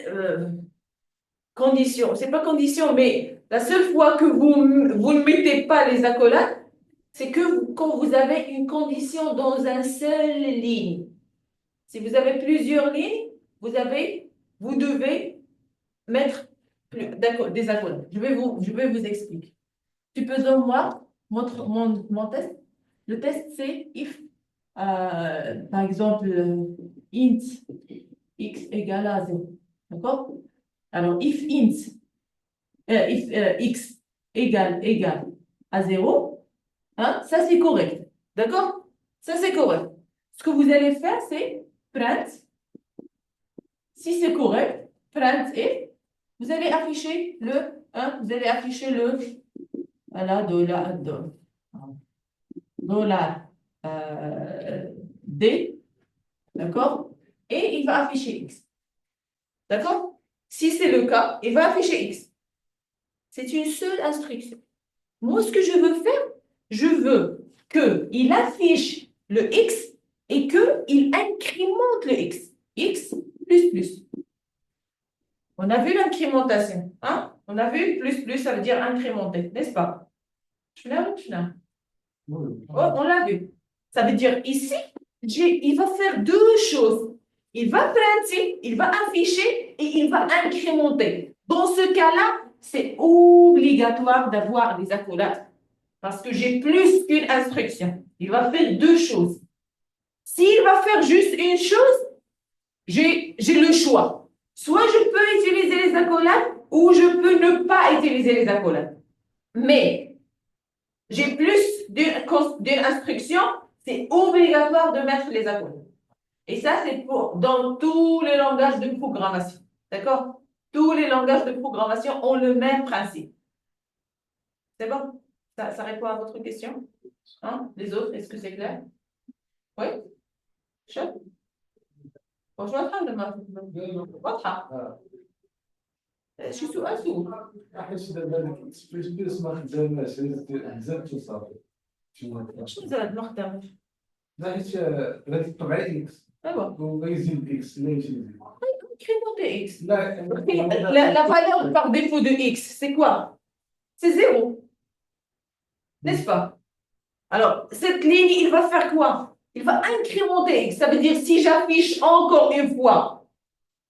condition, c'est pas condition, mais la seule fois que vous ne mettez pas les accolades, c'est que quand vous avez une condition dans une seule ligne. Si vous avez plusieurs lignes, vous devez mettre des accolades. Je vais vous expliquer. Supposons-moi, mon test, le test c'est if, par exemple, int x égale à 0. D'accord? Alors, if x égale à 0, ça c'est correct. D'accord? Ça c'est correct. Ce que vous allez faire, c'est print. Si c'est correct, print et vous allez afficher voilà, dollar D, d'accord? Et il va afficher X. D'accord? Si c'est le cas, il va afficher X. C'est une seule instruction. Moi, ce que je veux faire, je veux qu'il affiche le X et qu'il incrémente le X. X plus plus. On a vu l'incrémentation. On a vu plus plus, ça veut dire incrémenter, n'est-ce pas? On l'a vu. Ça veut dire ici, il va faire deux choses. Il va printer, il va afficher et il va incrémenter. Dans ce cas-là, c'est obligatoire d'avoir des accolades. Parce que j'ai plus qu'une instruction. Il va faire deux choses. S'il va faire juste une chose, j'ai le choix. Soit je peux utiliser les accolades ou je peux ne pas utiliser les accolades. Mais j'ai plus d'une instruction, c'est obligatoire de mettre les accolades. Et ça, c'est dans tous les langages de programmation. D'accord? Tous les langages de programmation ont le même principe. C'est bon? Ça répond à votre question? Hein? Les autres, est-ce que c'est clair? Oui? Chef? Bonjour, واضحة. شو سؤال سوق؟ حيت دابا هذاك اكسبريس بلس ما خدامناش بزاف صافي. شنو زاد ما خدامش؟ حيت غادي تطبع اكس ايوا ويزيد اكس لا يزيد. incrémenter x. لا La valeur par défaut de x, c'est quoi? C'est 0, n'est-ce pas? Alors, cette ligne, il va faire quoi? Il va incrémenter x. Ça veut dire si j'affiche encore une fois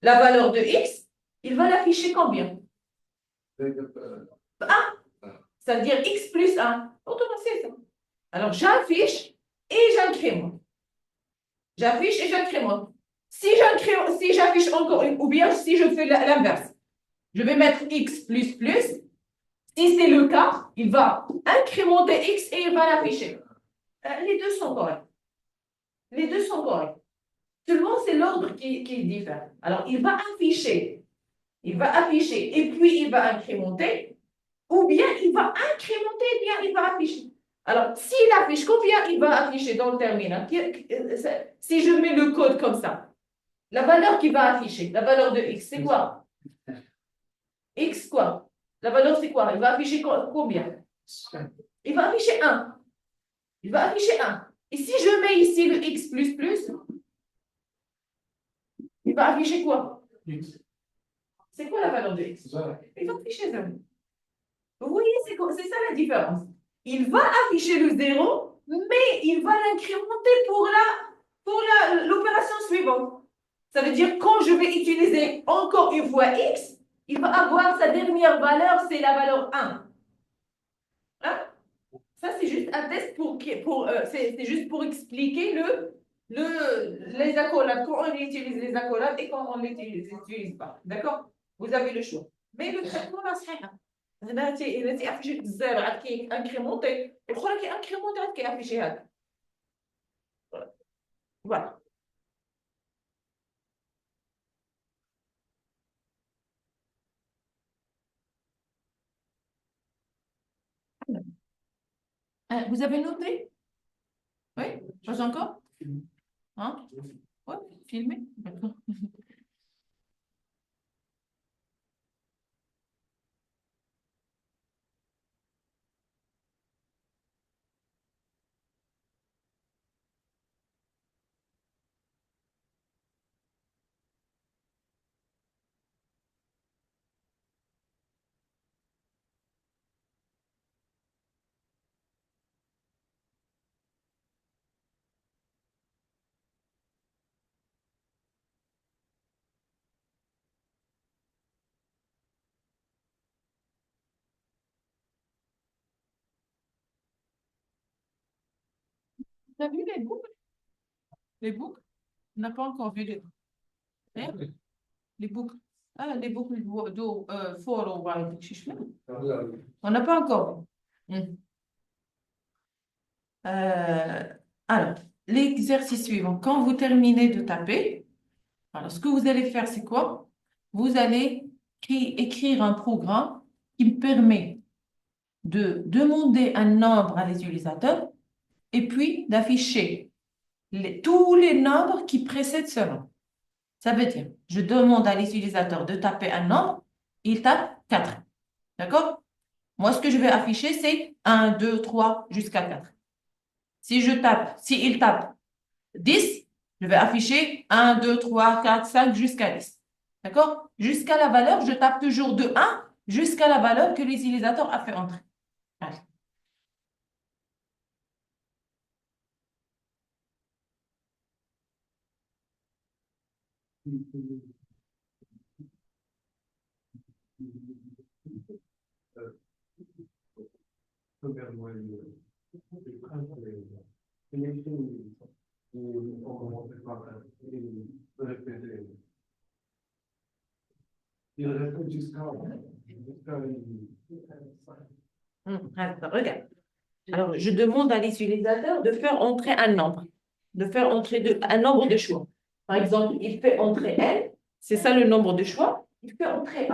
la valeur de x, il va l'afficher combien? 1. Ça veut dire x plus 1. Automatique, ça. Alors, j'affiche et j'incrémente. J'affiche et j'incrémente. Si j'affiche encore une, ou bien si je fais l'inverse, je vais mettre x plus plus. Si c'est le cas, il va incrémenter x et il va l'afficher. Les deux sont corrects. Les deux sont corrects. Seulement, c'est l'ordre qui diffère. Alors, il va afficher et puis il va incrémenter, ou bien il va incrémenter et bien il va afficher. Alors, s'il affiche, combien il va afficher dans le terminal? Si je mets le code comme ça, la valeur qu'il va afficher, la valeur de x, c'est quoi? X quoi? La valeur, c'est quoi? Il va afficher combien? Il va afficher 1. Il va afficher 1. Et si je mets ici le x plus plus, il va afficher quoi? C'est quoi la valeur de x? Il va afficher 0. Vous voyez, c'est ça la différence. Il va afficher le 0, mais il va l'incrémenter pour l'opération suivante. Ça veut dire quand je vais utiliser encore une fois x, il va avoir sa dernière valeur, c'est la valeur 1. Hein? Ça, c'est juste un test c'est juste pour expliquer les accolades, quand on utilise les accolades et quand on ne les utilise pas. D'accord? Vous avez le choix. Mais le traitement, là, c'est rien. هنا تيافيشي الزيرو عاد انكريمونتي الاخرى انكريمونتي عاد كيافيشي هذا فوالا. Vous avez noté? Oui? Pas encore? Hein? Oui, filmé. D'accord. Tu as vu les boucles? Les boucles? On n'a pas encore vu les boucles. Hein? Les boucles. Ah, les boucles d'eau, for ou white. On n'a pas encore vu. Alors, l'exercice suivant. Quand vous terminez de taper, alors ce que vous allez faire, c'est quoi? Vous allez écrire un programme qui me permet de demander un nombre à l'utilisateur et puis d'afficher tous les nombres qui précèdent ce nom. Ça veut dire, je demande à l'utilisateur de taper un nombre, il tape 4. D'accord? Moi, ce que je vais afficher, c'est 1, 2, 3, jusqu'à 4. S'il tape 10, je vais afficher 1, 2, 3, 4, 5, jusqu'à 10. D'accord? Jusqu'à la valeur, je tape toujours de 1 jusqu'à la valeur que l'utilisateur a fait entrer. Allez. premièrement, le printemps, et les filles, on commence par répéter. Il répète jusqu'à Attends, regarde. Alors, je demande à l'utilisateur de faire entrer un nombre, de faire entrer un nombre de choix. Par exemple, il fait entrer N, c'est ça le nombre de choix, il fait entrer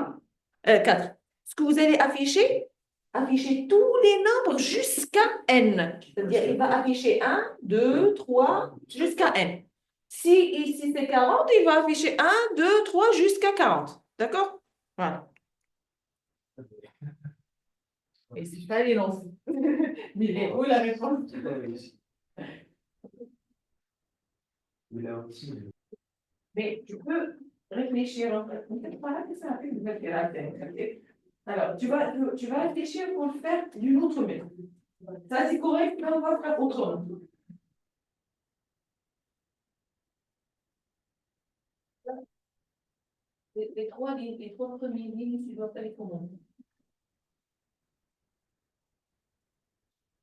4. Ce que vous allez afficher, afficher tous les nombres jusqu'à N. C'est-à-dire, il va afficher 1, 2, 3, jusqu'à N. Si ici c'est 40, il va afficher 1, 2, 3, jusqu'à 40. D'accord? Voilà. Et c'est pas les lancer. Mais il est où la réponse? Il a aussi. Mais tu peux réfléchir en fait. Peut-être pas que ça a fait la tête. Alors, tu vas réfléchir pour le faire d'une autre méthode. Ça, c'est correct, mais on va faire autrement. Les trois premières lignes, tu dois faire les commandes.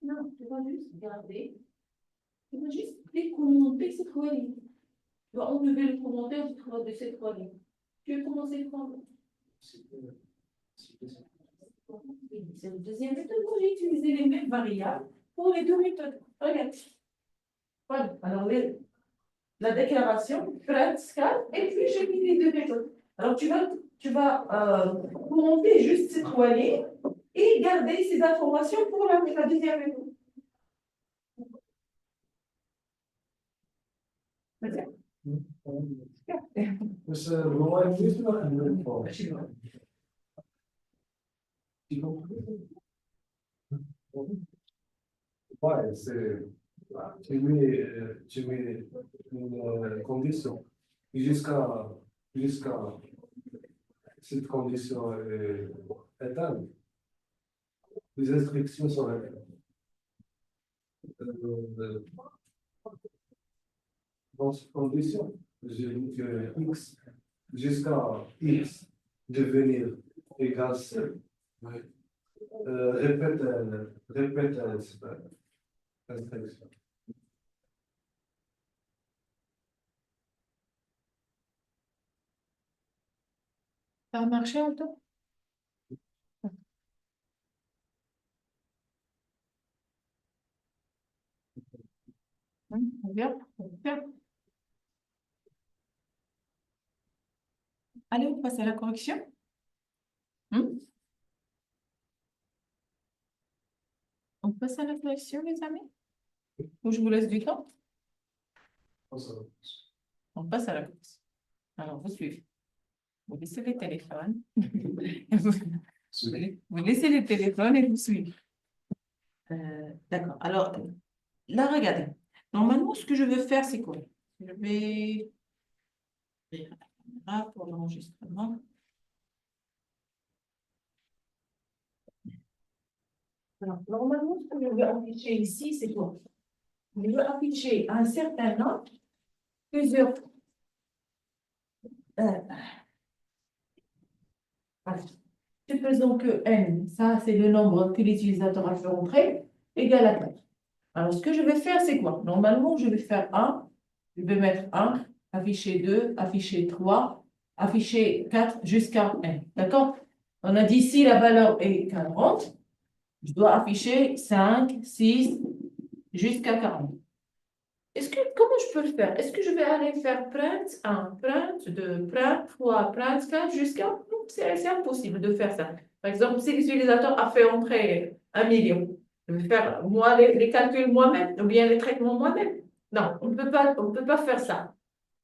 Non, tu vas juste garder. Tu vas juste décommander ces trois lignes. Tu vas enlever le commentaire de ces trois lignes. Tu veux commencer par c'est la deuxième méthode. Moi, j'ai utilisé les mêmes variables pour les deux méthodes. Regarde. Voilà. Alors, la déclaration, print, scan, et puis j'ai mis les deux méthodes. Alors, tu vas commenter juste ces trois lignes et garder ces informations pour la deuxième méthode. بس هو يسمح بالفور. Ouais, tu mets une condition. Jusqu'à cette condition est atteinte, les instructions sont dans cette condition. J'ai dit que X jusqu'à X devenir égal C. Répète l'instruction. Ça a marché en tout? Bien. Allez, on passe à la correction. On passe à la correction, les amis? Ou je vous laisse du temps? On passe à la correction. Alors, vous suivez. Vous laissez les téléphones. Vous laissez les téléphones et vous suivez. D'accord. Alors, là, regardez. Normalement, ce que je veux faire, c'est quoi? Je vais ouvrir la caméra pour l'enregistrement. Alors, normalement, ce que je veux afficher ici, c'est quoi? Je veux afficher un certain nombre, plusieurs. Voilà. Supposons que n, ça c'est le nombre que l'utilisateur a fait entrer, égal à 4. Alors, ce que je vais faire, c'est quoi? Normalement, je vais faire 1, je vais mettre 1, afficher 2, afficher 3, afficher 4 jusqu'à n. D'accord? On a dit si la valeur est 40, je dois afficher 5, 6, jusqu'à 40. Comment je peux le faire? Est-ce que je vais aller faire print 1, print 2, print 3, print 4 jusqu'à... Non, c'est impossible de faire ça. Par exemple, si l'utilisateur a fait entrer 1 million, je vais faire moi les calculs moi-même ou bien les traitements moi-même. Non, on ne peut pas faire ça.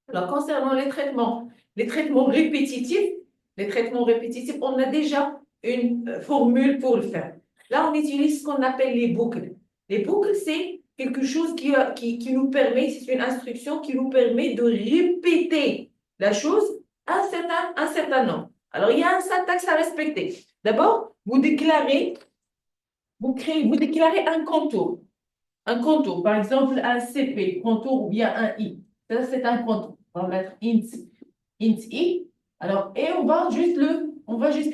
Alors, concernant les traitements répétitifs, on a déjà une formule pour le faire. Là, on utilise ce qu'on appelle les boucles. Les boucles, c'est quelque chose qui nous permet, c'est une instruction qui nous permet de répéter la chose un certain nombre. Alors, il y a un syntaxe à respecter. D'abord, vous déclarez un contour. Un contour, par exemple, un CP, contour ou bien un I. Ça, c'est un contour. On va mettre int I. Alors, et on va juste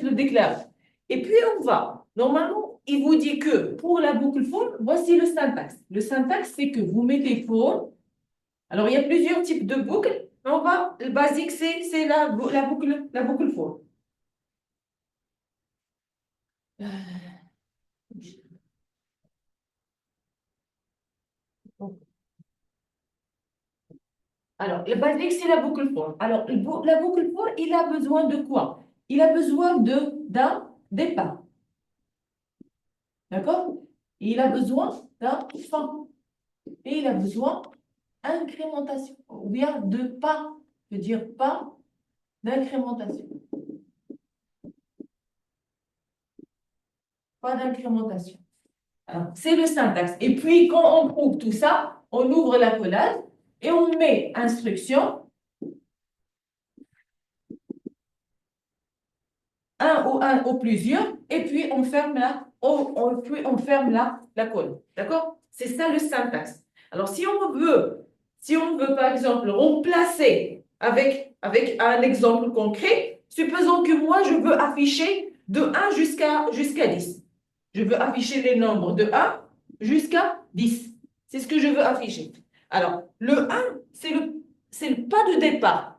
le déclarer. Et puis, normalement, il vous dit que pour la boucle for, voici le syntaxe. Le syntaxe, c'est que vous mettez for. Alors, il y a plusieurs types de boucles. Le basique, c'est la boucle for. Alors, le basique, c'est la boucle for. Alors, la boucle for, il a besoin de quoi? Il a besoin d'un départ. D'accord? Il a besoin d'un fin. Et il a besoin d'incrémentation. Ou bien de pas. Je veux dire pas d'incrémentation. Pas d'incrémentation. Alors, c'est le syntaxe. Et puis, quand on prouve tout ça, on ouvre la collade et on met instruction, un ou plusieurs, et puis on ferme la colle. D'accord? C'est ça le syntaxe. Alors, si on veut, par exemple, remplacer avec un exemple concret, supposons que moi, je veux afficher de 1 jusqu'à 10. Je veux afficher les nombres de 1 jusqu'à 10. C'est ce que je veux afficher. Alors, le 1, c'est le pas de départ.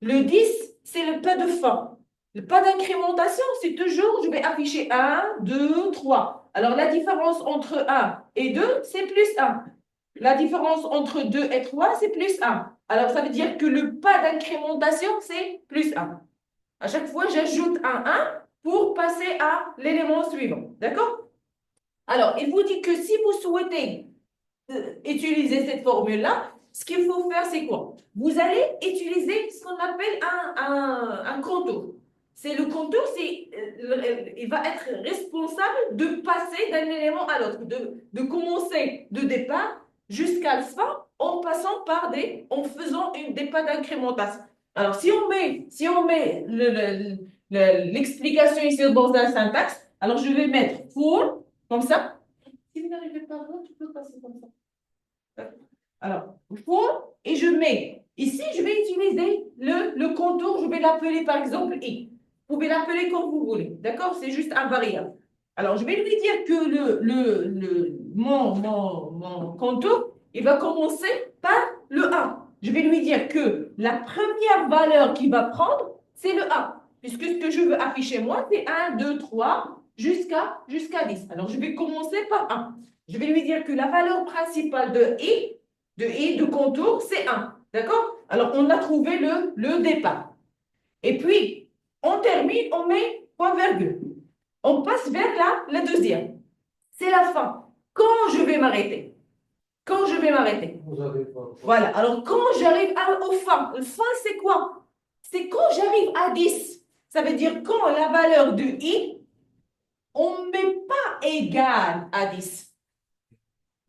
Le 10, c'est le pas de fin. Le pas d'incrémentation, c'est toujours, je vais afficher 1, 2, 3. Alors, la différence entre 1 et 2, c'est plus 1. La différence entre 2 et 3, c'est plus 1. Alors, ça veut dire que le pas d'incrémentation, c'est plus 1. À chaque fois, j'ajoute un 1 pour passer à l'élément suivant. D'accord? Alors, il vous dit que si vous souhaitez utiliser cette formule-là, ce qu'il faut faire, c'est quoi? Vous allez utiliser ce qu'on appelle un contour. C'est le contour, il va être responsable de passer d'un élément à l'autre, de commencer de départ jusqu'à la fin en faisant des pas d'incrémentation. Alors, si on met l'explication ici dans un syntaxe, alors je vais mettre for, comme ça. Si vous n'arrivez pas à voir, tu peux passer comme ça. Alors, for, et je mets, ici, je vais utiliser le contour, je vais l'appeler par exemple I. Vous pouvez l'appeler comme vous voulez, d'accord? C'est juste un variable. Alors, je vais lui dire que mon contour, il va commencer par le 1. Je vais lui dire que la première valeur qu'il va prendre, c'est le 1. Puisque ce que je veux afficher moi, c'est 1, 2, 3, jusqu'à 10. Alors, je vais commencer par 1. Je vais lui dire que la valeur principale de contour, c'est 1. D'accord? Alors, on a trouvé le départ. Et puis, on termine, on met point virgule. On passe vers la deuxième. C'est la fin. Quand je vais m'arrêter? Quand je vais m'arrêter? Vous avez pas. Voilà. Alors, quand j'arrive au fin, le fin, c'est quoi? C'est quand j'arrive à 10. Ça veut dire quand la valeur de I, on ne met pas égal à 10.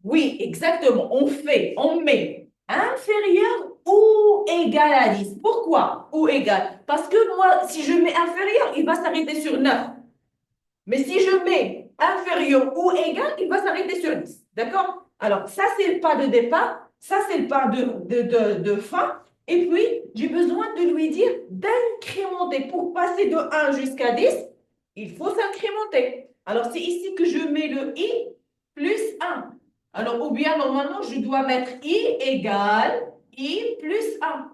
Oui, exactement. On met inférieur ou égal à 10. Pourquoi ou égal? Parce que moi, si je mets inférieur, il va s'arrêter sur 9. Mais si je mets inférieur ou égal, il va s'arrêter sur 10. D'accord? Alors, ça, c'est le pas de départ. Ça, c'est le pas de fin. Et puis, j'ai besoin de lui dire d'incrémenter. Pour passer de 1 jusqu'à 10, il faut s'incrémenter. Alors, c'est ici que je mets le I plus 1. Alors, ou bien, normalement, je dois mettre I égale I plus 1.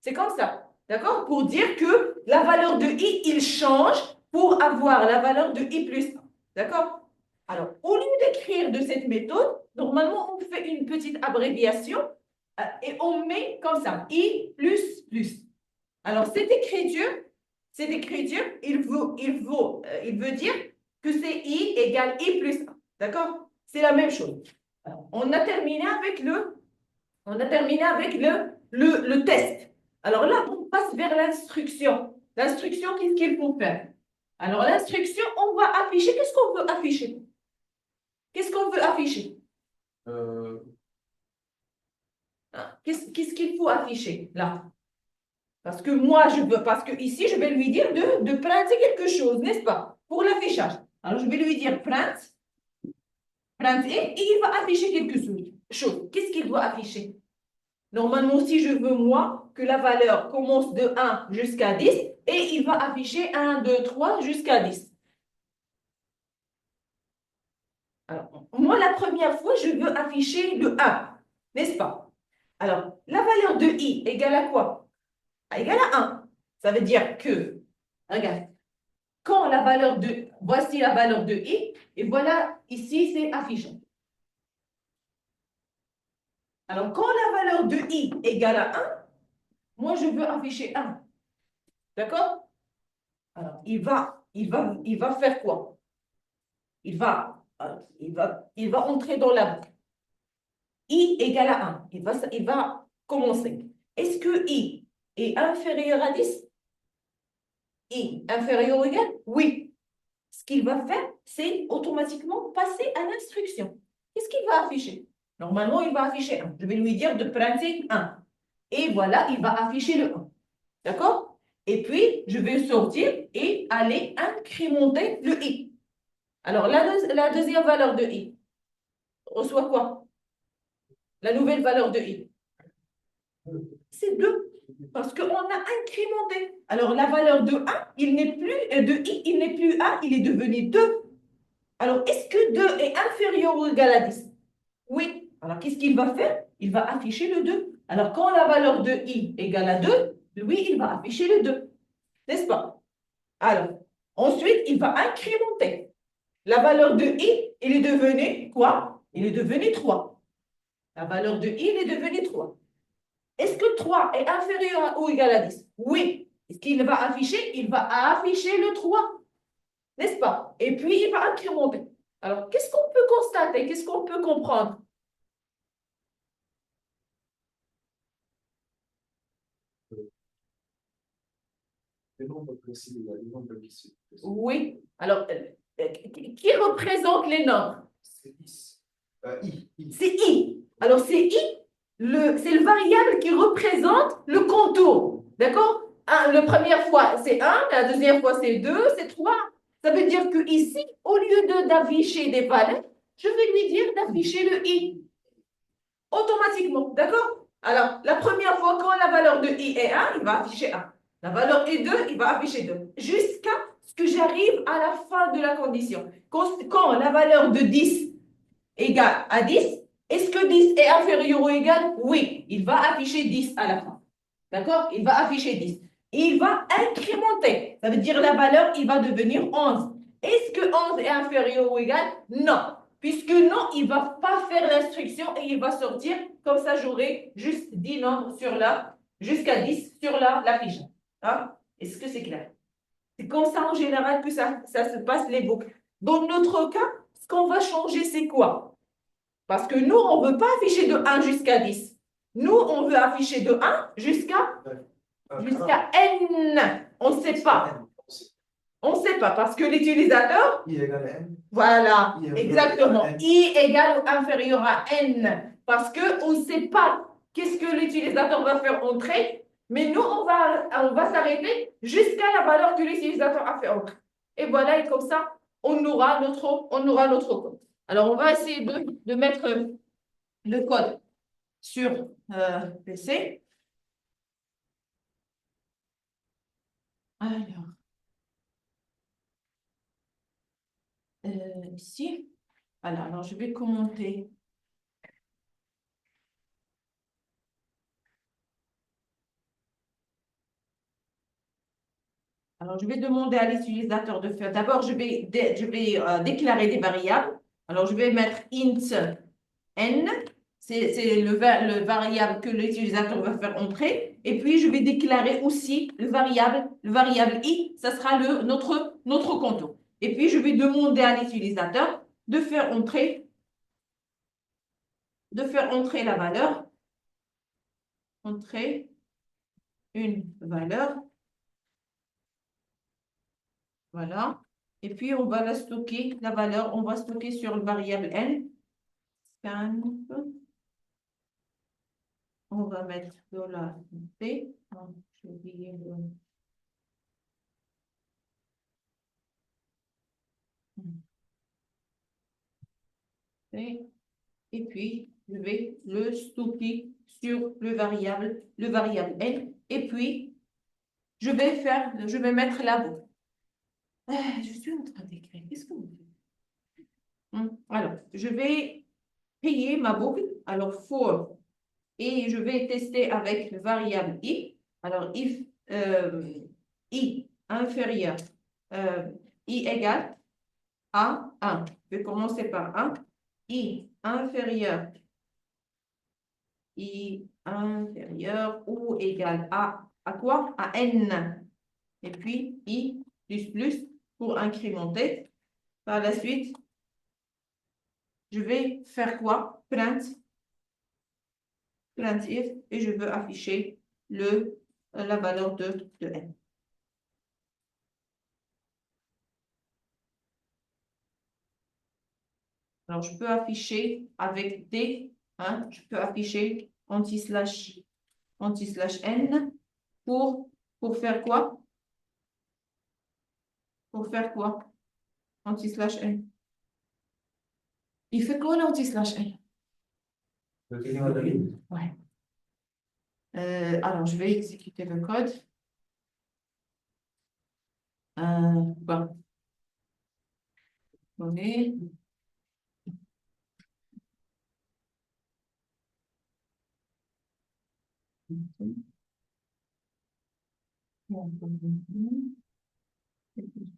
C'est comme ça. D'accord? Pour dire que la valeur de I, il change pour avoir la valeur de I plus 1. D'accord? Alors, au lieu d'écrire de cette méthode, normalement, on fait une petite abréviation et on met comme ça, I plus plus. Alors, cette écriture, il veut dire que c'est I égale I plus 1. D'accord? C'est la même chose. Alors, on a terminé avec le test. Alors là, on passe vers l'instruction. L'instruction, qu'est-ce qu'il faut faire? Alors, l'instruction, on va afficher. Qu'est-ce qu'on veut afficher? Qu'est-ce qu'on veut afficher? Qu'est-ce qu'il faut afficher là? Parce que moi, parce que ici, je vais lui dire de printer quelque chose, n'est-ce pas? Pour l'affichage. Alors, je vais lui dire print et il va afficher quelque chose. Qu'est-ce qu'il doit afficher? Normalement, si je veux, moi, que la valeur commence de 1 jusqu'à 10, et il va afficher 1, 2, 3 jusqu'à 10. Alors, moi, la première fois, je veux afficher le 1, n'est-ce pas? Alors, la valeur de i égale à quoi? Égale à 1. Ça veut dire que, regarde, quand la valeur de, voici la valeur de i, et voilà, ici, c'est affiché. Alors, quand la valeur de i égale à 1, moi, je veux afficher 1. D'accord? Alors, il va faire quoi? Il va entrer dans la boucle. I égale à 1. Il va commencer. Est-ce que I est inférieur à 10? I inférieur ou égal? Oui. Ce qu'il va faire, c'est automatiquement passer à l'instruction. Qu'est-ce qu'il va afficher? Normalement, il va afficher 1. Je vais lui dire de printer 1. Et voilà, il va afficher le 1. D'accord? Et puis, je vais sortir et aller incrémenter le I. Alors, la deuxième valeur de I reçoit quoi? La nouvelle valeur de I. C'est 2. Parce qu'on a incrémenté. Alors, la valeur de 1, de I, il n'est plus 1, il est devenu 2. Alors, est-ce que 2 est inférieur ou égal à 10? Oui. Alors, qu'est-ce qu'il va faire? Il va afficher le 2. Alors, quand la valeur de I égale à 2, lui, il va afficher le 2. N'est-ce pas? Alors, ensuite, il va incrémenter. La valeur de I, il est devenu quoi? Il est devenu 3. La valeur de I, il est devenu 3. Est-ce que 3 est inférieur ou égal à 10? Oui. Est-ce qu'il va afficher? Il va afficher le 3. N'est-ce pas? Et puis, il va incrémenter. Alors, qu'est-ce qu'on peut constater? Qu'est-ce qu'on peut comprendre? Les nombres précis, il y a des nombres qui se précisent. Oui. Alors, qui représente les nombres? C'est 10. I. C'est I. Alors, c'est I, c'est le variable qui représente le contour. D'accord? La première fois, c'est 1, la deuxième fois, c'est 2, c'est 3. Ça veut dire que ici, au lieu d'afficher des valeurs, je vais lui dire d'afficher le I. Automatiquement. D'accord? Alors, la première fois, quand la valeur de I est 1, il va afficher 1. La valeur est 2, il va afficher 2. Jusqu'à ce que j'arrive à la fin de la condition. Quand la valeur de 10 égale à 10, est-ce que 10 est inférieur ou égal? Oui, il va afficher 10 à la fin. D'accord? Il va afficher 10. Et il va incrémenter. Ça veut dire la valeur, il va devenir 11. Est-ce que 11 est inférieur ou égal? Non. Puisque non, il ne va pas faire l'instruction et il va sortir. Comme ça, j'aurai juste 10 nombres sur jusqu'à 10 sur la fiche. Hein? Est-ce que c'est clair? C'est comme ça en général que ça se passe les boucles. Dans notre cas, ce qu'on va changer, c'est quoi? Parce que nous, on ne veut pas afficher de 1 jusqu'à 10. Nous, on veut afficher de 1 jusqu'à N. On ne sait pas. On ne sait pas parce que l'utilisateur. I égale à N. Voilà, I exactement. inférieur à N. I égale ou inférieur à N. Parce qu'on ne sait pas qu'est-ce que l'utilisateur va faire entrer. Mais nous, on va s'arrêter jusqu'à la valeur que l'utilisateur a fait entrer. Et voilà, et comme ça, on aura notre code. Alors, on va essayer de mettre le code sur PC. Alors, ici. Voilà, alors je vais commenter. Alors, je vais demander à l'utilisateur de faire. D'abord, je vais déclarer des variables. Alors, je vais mettre int n. C'est le variable que l'utilisateur va faire entrer. Et puis, je vais déclarer aussi le variable i. Ça sera notre contour. Et puis, je vais demander à l'utilisateur de faire entrer la valeur. Entrer une valeur. Voilà. Et puis, on va la stocker, la valeur, on va stocker sur le variable n. Scan. On va mettre $P. Oh, j'ai oublié le... P. Et puis, je vais le stocker sur le variable n. Et puis, je vais mettre la boucle. Je suis en train d'écrire. Qu'est-ce que vous faites? Alors, je vais payer ma boucle. Alors, for. Et je vais tester avec le variable i. Alors, if i inférieur, i égale à 1. Je vais commencer par 1. I inférieur ou égal à quoi? À n. Et puis i plus plus pour incrémenter. Par la suite, je vais faire quoi? Print if et je veux afficher la valeur de n. Alors, je peux afficher avec D, hein, je peux afficher anti-slash n pour faire quoi? Pour faire quoi? Anti-slash n. Il fait quoi l'anti-slash n? Ouais. Alors, je vais exécuter le code. Bon. Donner.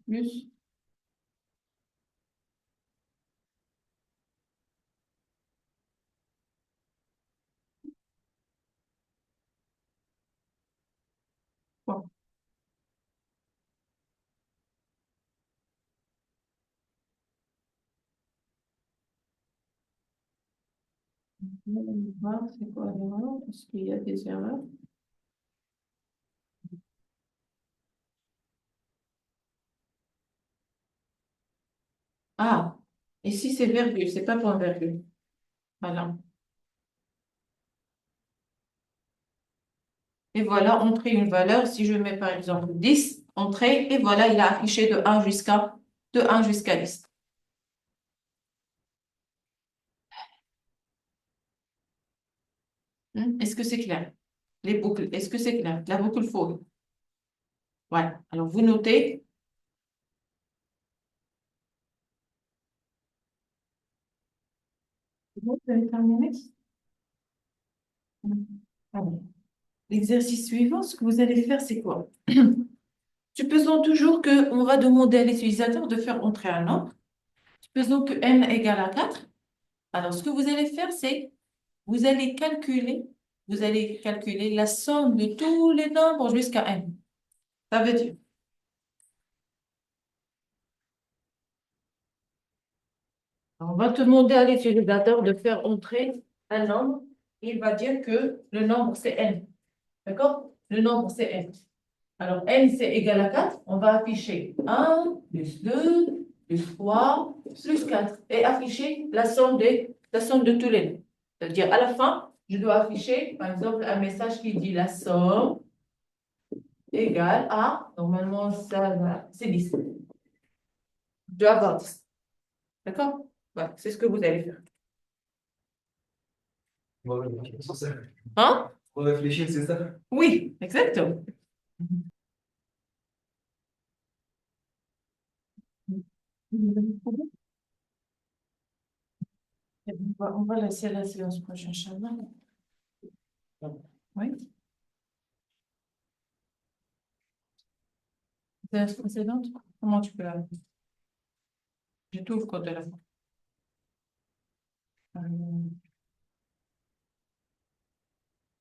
Plus. Bon. On va voir c'est quoi l'erreur? Est-ce qu'il y a des erreurs? Ah, ici c'est virgule, c'est pas point virgule. Voilà. Et voilà, entrer une valeur. Si je mets par exemple 10, entrer, et voilà, il a affiché de 1 jusqu'à 10. Est-ce que c'est clair? Les boucles, est-ce que c'est clair? La boucle for. Ouais. Alors, vous notez. Vous avez terminé? Alors, l'exercice suivant, ce que vous allez faire, c'est quoi? Supposons toujours qu'on va demander à l'utilisateur de faire entrer un nombre. Supposons que n égale à 4. Alors, ce que vous allez faire, c'est vous allez calculer la somme de tous les nombres jusqu'à n. Ça veut dire, on va demander à l'utilisateur de faire entrer un nombre. Il va dire que le nombre, c'est n. D'accord? Le nombre, c'est n. Alors, n, c'est égal à 4. On va afficher 1, plus 2, plus 3, plus 4. Et afficher la somme de tous les nombres. C'est-à-dire, à la fin, je dois afficher, par exemple, un message qui dit la somme égale à, normalement, ça, c'est 10. Je dois avoir 10. D'accord? Voilà, c'est ce que vous allez faire. On va réfléchir, c'est ça. Hein? On va réfléchir, c'est ça. Oui, exactement. On va laisser la séance prochaine, Inch'Allah. Oui. Séance précédente, comment tu peux la... Je t'ouvre quand elle a...